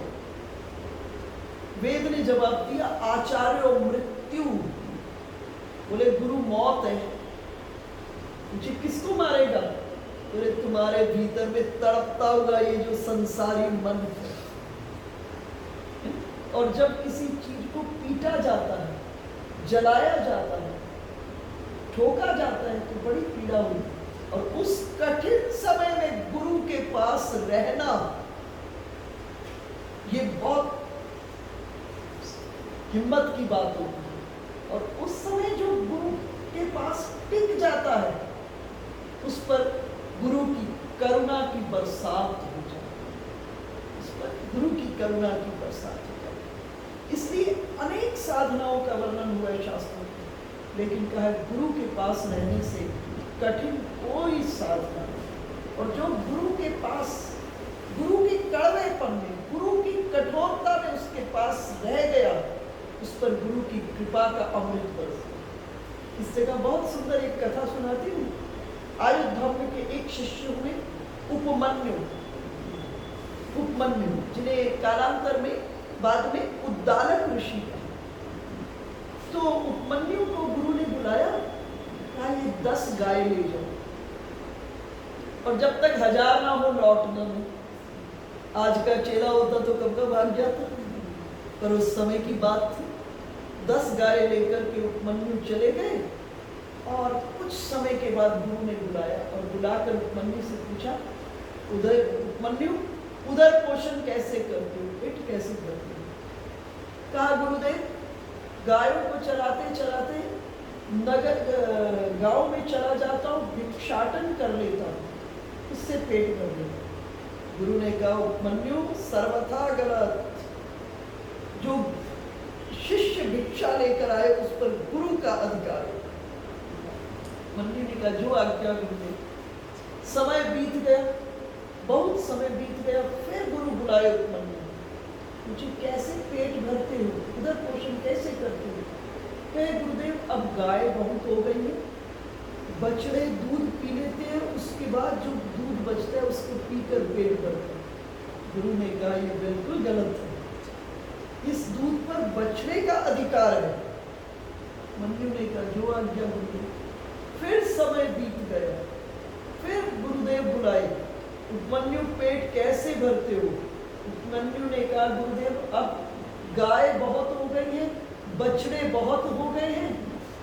वेद ने जवाब दिया आचार्य मृत्यु। बोले गुरु मौत है। पूछे किसको मारेगा? बोले तुम्हारे भीतर में तड़पता होगा ये जो संसारी मन है। और जब किसी चीज को पीटा जाता है, जलाया जाता है, ठोका जाता है तो बड़ी पीड़ा हुई। और उस कठिन समय में गुरु के पास रहना ये बहुत हिम्मत की बात होती है। और उस समय जो गुरु के पास टिक जाता है उस पर गुरु की करुणा की बरसात हो जाती है। उस पर गुरु की करुणा की बरसात हो जाती है। इसलिए अनेक साधनाओं का वर्णन हुआ है शास्त्रों में, लेकिन कहा है गुरु के पास रहने से कठिन कोई साधना नहीं। और जो गुरु के पास, गुरु के कड़वेपन में, गुरु की कठोरता में उसके पास रह गया, उस पर गुरु की कृपा का अमृत बरसा। इस जगह बहुत सुंदर एक कथा सुनाती हूँ। आयुर्धर्म के एक शिष्य हुए उपमन्यु, जिन्हें कालांतर में बाद में उद्दालक ऋषि का। तो उपमन्यु को गुरु ने बुलाया, कहा ये 10 गाय ले जाओ और जब तक 1000 ना हो लौटना नहीं। आज का चेला होता तो कब कब भाग जाता, पर उस समय की बात थी। 10 गाय लेकर के उपमन्यु चले गए और कुछ समय के बाद गुरु ने बुलाया और बुलाकर उपमन्यु से पूछा, उपमन्यु उदर पोषण कैसे करते हो, पेट कैसे करते हो? कहा गुरुदेव गायों को चलाते चलाते नगर गांव में चला जाता हूँ, भिक्षाटन कर लेता हूँ, उससे पेट भर लेता हूँ। गुरु ने कहा उपमन्यु सर्वथा गलत। जो शिष्य भिक्षा लेकर आए उस पर गुरु का अधिकार है। उपमन्यु ने कहा जो आज्ञा गुरुदेव। समय बीत गया, बहुत समय बीत गया, फिर गुरु बुलाए उपमन्यु। पूछे कैसे पेट भरते हो, उधर पोषण कैसे करते हो? कहे गुरुदेव अब गाय बहुत हो गई है, बछड़े दूध पी लेते हैं, उसके बाद जो दूध बचता है उसको पीकर पेट भरता है। गुरु ने कहा ये बिल्कुल गलत है, इस दूध पर बछड़े का अधिकार है। मन्यु ने कहा जो आज्ञा गुरुदेव। फिर समय बीत गया, फिर गुरुदेव बुलाए, उपमन्यु पेट कैसे भरते हो? उपमन्यु ने कहा गुरुदेव अब गाय बहुत हो गई है, बछड़े बहुत हो गए हैं,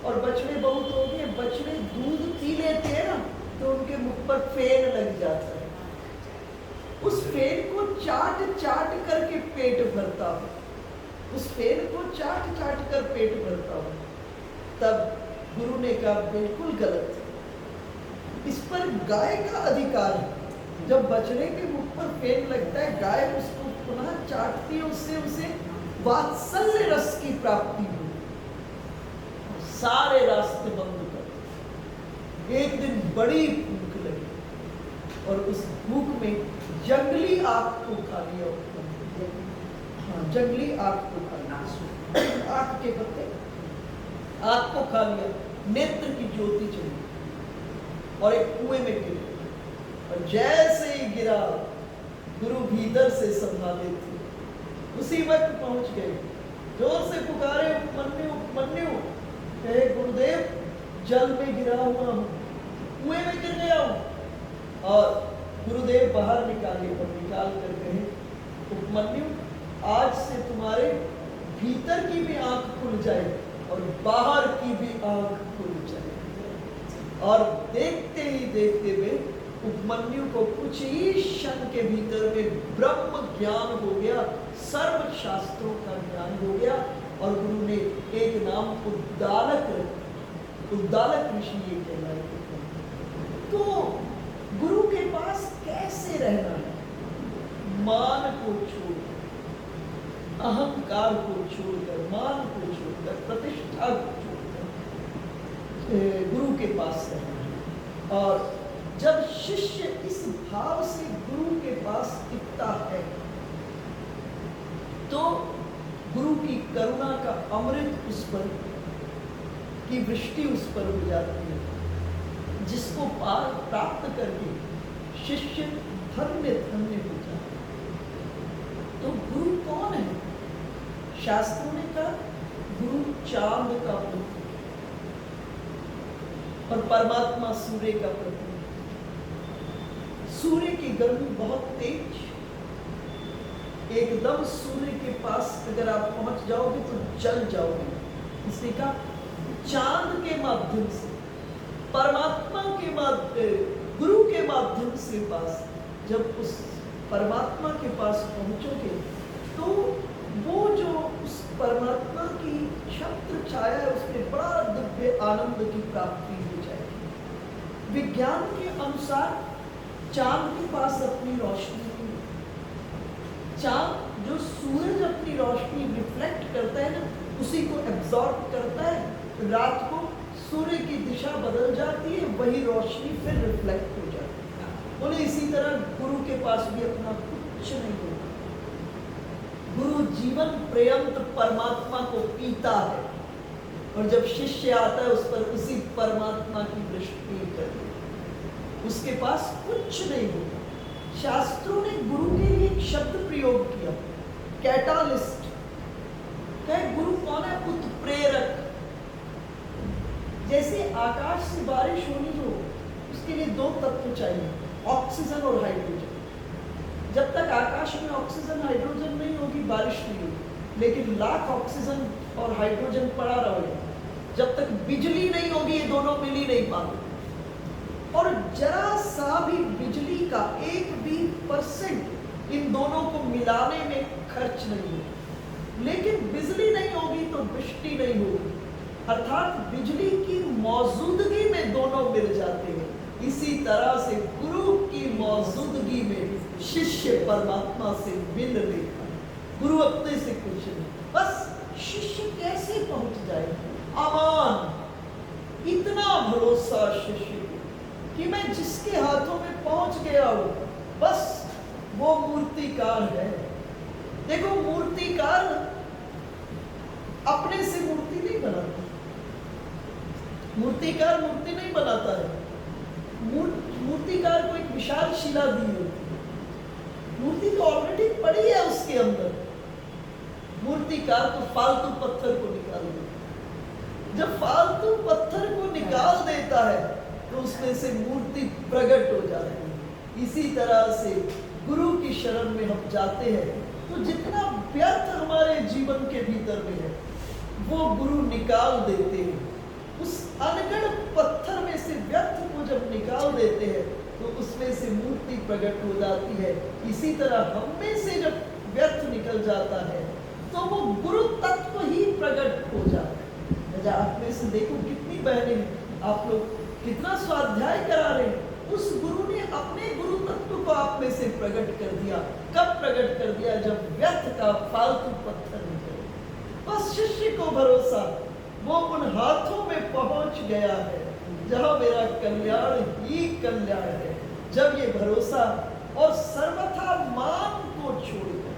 और बछड़े बहुत हो गए, बछड़े दूध पी लेते हैं ना तो उनके मुख पर फेन लग जाता है, उस फेन को चाट चाट करके पेट भरता हूँ, उस फेन को चाट चाट कर पेट भरता हूँ। तब गुरु ने कहा बिल्कुल गलत है, इस पर गाय का अधिकार है। जब बछड़े के मुख पर फेन लगता है, गाय उसको पुनः चाटती है, उससे उसे वात्सल्य रस की प्राप्ति हुई। सारे रास्ते बंद कर। एक दिन बड़ी भूख लगी और उस भूख में जंगली आग को खा लिया। हाँ, जंगली आग को खा लिया, आग के पत्ते आग को खा लिया। नेत्र की ज्योति चली और एक कुएं में गिर गया। और जैसे ही गिरा गुरु भीतर से संभाले थे, उसी वक्त पहुंच गए, जोर से पुकारे उपमन्यु उपमन्यु। कहे गुरुदेव जल में गिरा हुआ हूँ, कुएं में गिर गया हूँ। और गुरुदेव बाहर निकाले और निकाल कर कहे उपमन्यु आज से तुम्हारे भीतर की भी आंख खुल जाए और बाहर की भी आंख खुल जाए। और देखते ही देखते हुए उपमन्यु को कुछ ही क्षण के भीतर में ब्रह्म ज्ञान हो गया, सर्व शास्त्रों का ज्ञान हो गया। और गुरु ने एक नाम उद्दालक ऋषि ये कहलाए। तो गुरु के पास कैसे रहना है? मान को छोड़कर, अहंकार को छोड़कर, मान को छोड़कर, प्रतिष्ठा को छोड़कर गुरु के पास रहना है। और जब शिष्य इस भाव से गुरु के पास टिकता है तो गुरु की करुणा का अमृत उस पर की वृष्टि उस पर हो जाती है, जिसको पार प्राप्त करके शिष्य धन्य धन्य हो जाता है। तो गुरु कौन है? शास्त्रों ने कहा गुरु चांद का पुत्र और परमात्मा सूर्य का पुत्र। सूर्य की गर्मी बहुत तेज, एकदम सूर्य के पास अगर आप पहुंच जाओगे तो जल जाओगे। इसलिए कहा चांद के माध्यम से, परमात्मा के माध्यम, गुरु के माध्यम से पास, जब उस परमात्मा के पास पहुंचोगे तो वो जो उस परमात्मा की छत्र छाया है उसमें बड़ा दिव्य आनंद की प्राप्ति हो जाएगी। विज्ञान के अनुसार चांद के पास अपनी रोशनी नहीं है। चांद जो सूरज अपनी रोशनी रिफ्लेक्ट करता है ना, उसी को एब्जॉर्ब करता है। रात को सूर्य की दिशा बदल जाती है, वही रोशनी फिर रिफ्लेक्ट हो जाती है। बोले इसी तरह गुरु के पास भी अपना कुछ नहीं होता। गुरु जीवन पर्यंत परमात्मा को पीता है और जब शिष्य आता है उस पर उसी परमात्मा की दृष्टि करती है। उसके पास कुछ नहीं होता। शास्त्रों ने गुरु के लिए एक शब्द प्रयोग किया, कैटालिस्ट। क्या गुरु कौन है? उत्प्रेरक। जैसे आकाश से बारिश होनी हो, उसके लिए दो तत्व चाहिए, ऑक्सीजन और हाइड्रोजन। जब तक आकाश में ऑक्सीजन हाइड्रोजन नहीं होगी बारिश नहीं होगी। लेकिन लाख ऑक्सीजन और हाइड्रोजन पड़ा रहेगा, जब तक बिजली नहीं होगी ये दोनों मिल ही नहीं पाते। और जरा सा भी बिजली का 1% इन दोनों को मिलाने में खर्च नहीं होगा। लेकिन बिजली नहीं होगी तो वृष्टि नहीं होगी, अर्थात बिजली की मौजूदगी में दोनों मिल जाते हैं। इसी तरह से गुरु की मौजूदगी में शिष्य परमात्मा से मिल लेता है। गुरु अपने से कुछ नहीं, बस शिष्य कैसे पहुंच जाए। अमान, इतना भरोसा शिष्य को कि मैं जिसके हाथों में पहुंच गया हूं बस वो मूर्तिकार है। देखो मूर्तिकार अपने से मूर्ति नहीं बनाता, मूर्तिकार मूर्ति नहीं बनाता है। मूर्तिकार को एक विशाल शिला दी होती है, मूर्ति तो ऑलरेडी पड़ी है उसके अंदर। मूर्तिकार तो फालतू पत्थर को निकाल देता। जब फालतू पत्थर को निकाल देता है तो उसमें से मूर्ति प्रकट हो जाती है। इसी तरह से गुरु की शरण में हम जाते हैं तो जितना व्यर्थ हमारे जीवन के भीतर में है वो गुरु निकाल देते हैं। उस अनगढ़ पत्थर में से व्यर्थ को जब निकाल देते हैं तो उसमें से मूर्ति प्रकट हो जाती है। इसी तरह हम में से जब व्यर्थ निकल जाता है तो वो गुरु तत्व ही प्रकट हो जाता है। आप में से देखो कितनी बहनें, आप लोग कितना स्वाध्याय करा रहे हैं, उस गुरु ने अपने गुरु तत्व को आप में से प्रकट कर दिया। कब प्रकट कर दिया? जब व्यर्थ का फालतू पत्थर निकले। बस शिष्य को भरोसा, वो उन हाथों में पहुंच गया है जहां मेरा कल्याण ही कल्याण है। जब ये भरोसा और सर्वथा मान को छोड़कर,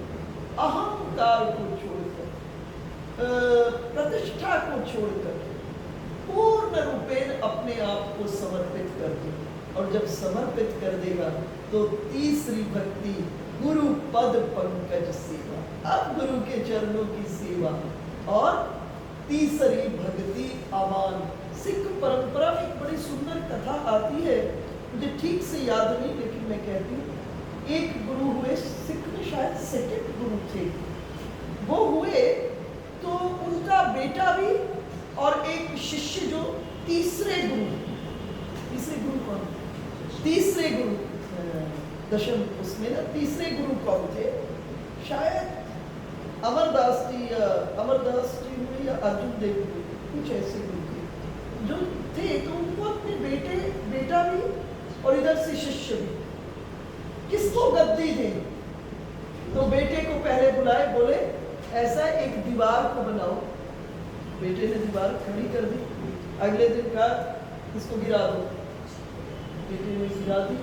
अहंकार को छोड़कर, प्रतिष्ठा को छोड़कर पूर्ण रूपेण अपने आप को समर्पित कर दे, और जब समर्पित कर देगा तो तीसरी भक्ति गुरु पद पंकज सेवा। अब गुरु के चरणों की सेवा। और तीसरी भक्ति अमान। सिख परंपरा में एक बड़ी सुंदर कथा आती है, मुझे ठीक से याद नहीं लेकिन मैं कहती हूँ। एक गुरु हुए, सिख में शायद सेकंड गुरु थे, वो हुए तो उनका बेटा भी और एक शिष्य जो तीसरे गुरु कौन? तीसरे गुरु दशम उसमें ना तीसरे गुरु कौन थे? शायद अमरदास जी हुए या अर्जुन देव हुए, कुछ ऐसे गुरु थे जो थे। तो उनको अपने बेटा भी और इधर से शिष्य भी, किसको गद्दी दी? तो बेटे को पहले बुलाए, बोले ऐसा एक दीवार को बनाओ। बेटे ने दीवार खड़ी कर दी। अगले दिन कहा इसको गिरा दो। बेटे ने गिरा दी।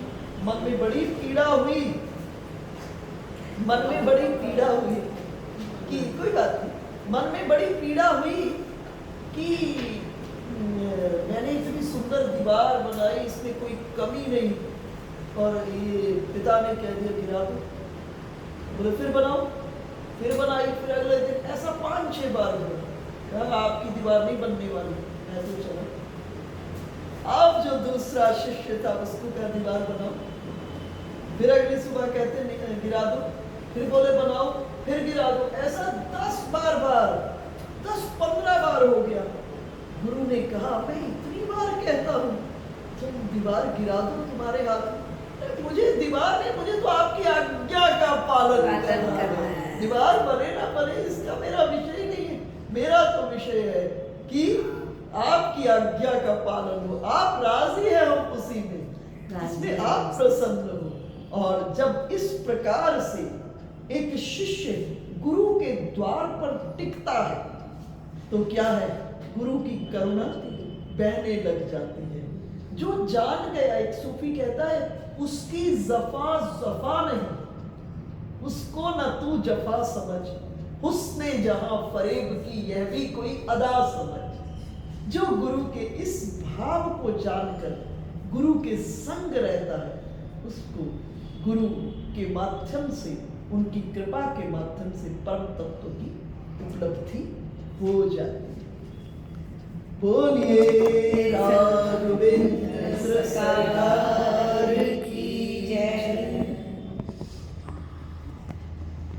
मन में बड़ी पीड़ा हुई कि कोई बात नहीं, मन में बड़ी पीड़ा हुई कि मैंने इतनी सुंदर दीवार बनाई, इसमें कोई कमी नहीं, और ये पिता ने कह दिया गिरा दो। बोले फिर बनाओ। फिर बनाई, फिर अगले दिन, ऐसा 5-6 बार हुआ। कहा आपकी दीवार नहीं बनने वाली, मैं तो चला। अब जो दूसरा शिष्य था उसको कहा दीवार बनाओ। फिर अगली सुबह कहते गिरा दो, फिर बोले बनाओ, फिर गिरा दो। ऐसा 10-12 बार, 10-15 बार हो गया। गुरु ने कहा मैं इतनी बार कहता हूँ तुम दीवार गिरा दो, तुम्हारे हाथ में। मुझे दीवार नहीं, मुझे तो आपकी आज्ञा का पालन करना है। दीवार बने ना बने इसका मेरा विषय नहीं है। मेरा तो विषय है कि आपकी आज्ञा का पालन हो, आप राजी है हम उसी में, जिसमें आप प्रसन्न हो। और जब इस प्रकार से एक शिष्य गुरु के द्वार पर टिकता है तो क्या है, गुरु की करुणा बहने लग जाती है। जो जान गया, एक सूफी कहता है उसकी जफा जफा नहीं, उसको न तू जफा समझ, हुस्ने जहां फरेब की यह भी कोई अदा समझ। जो गुरु के इस भाव को जानकर गुरु के संग रहता है, उसको गुरु के माध्यम से, उनकी कृपा के माध्यम से परम तत्व की उपलब्धि हो जाती है। बोलिए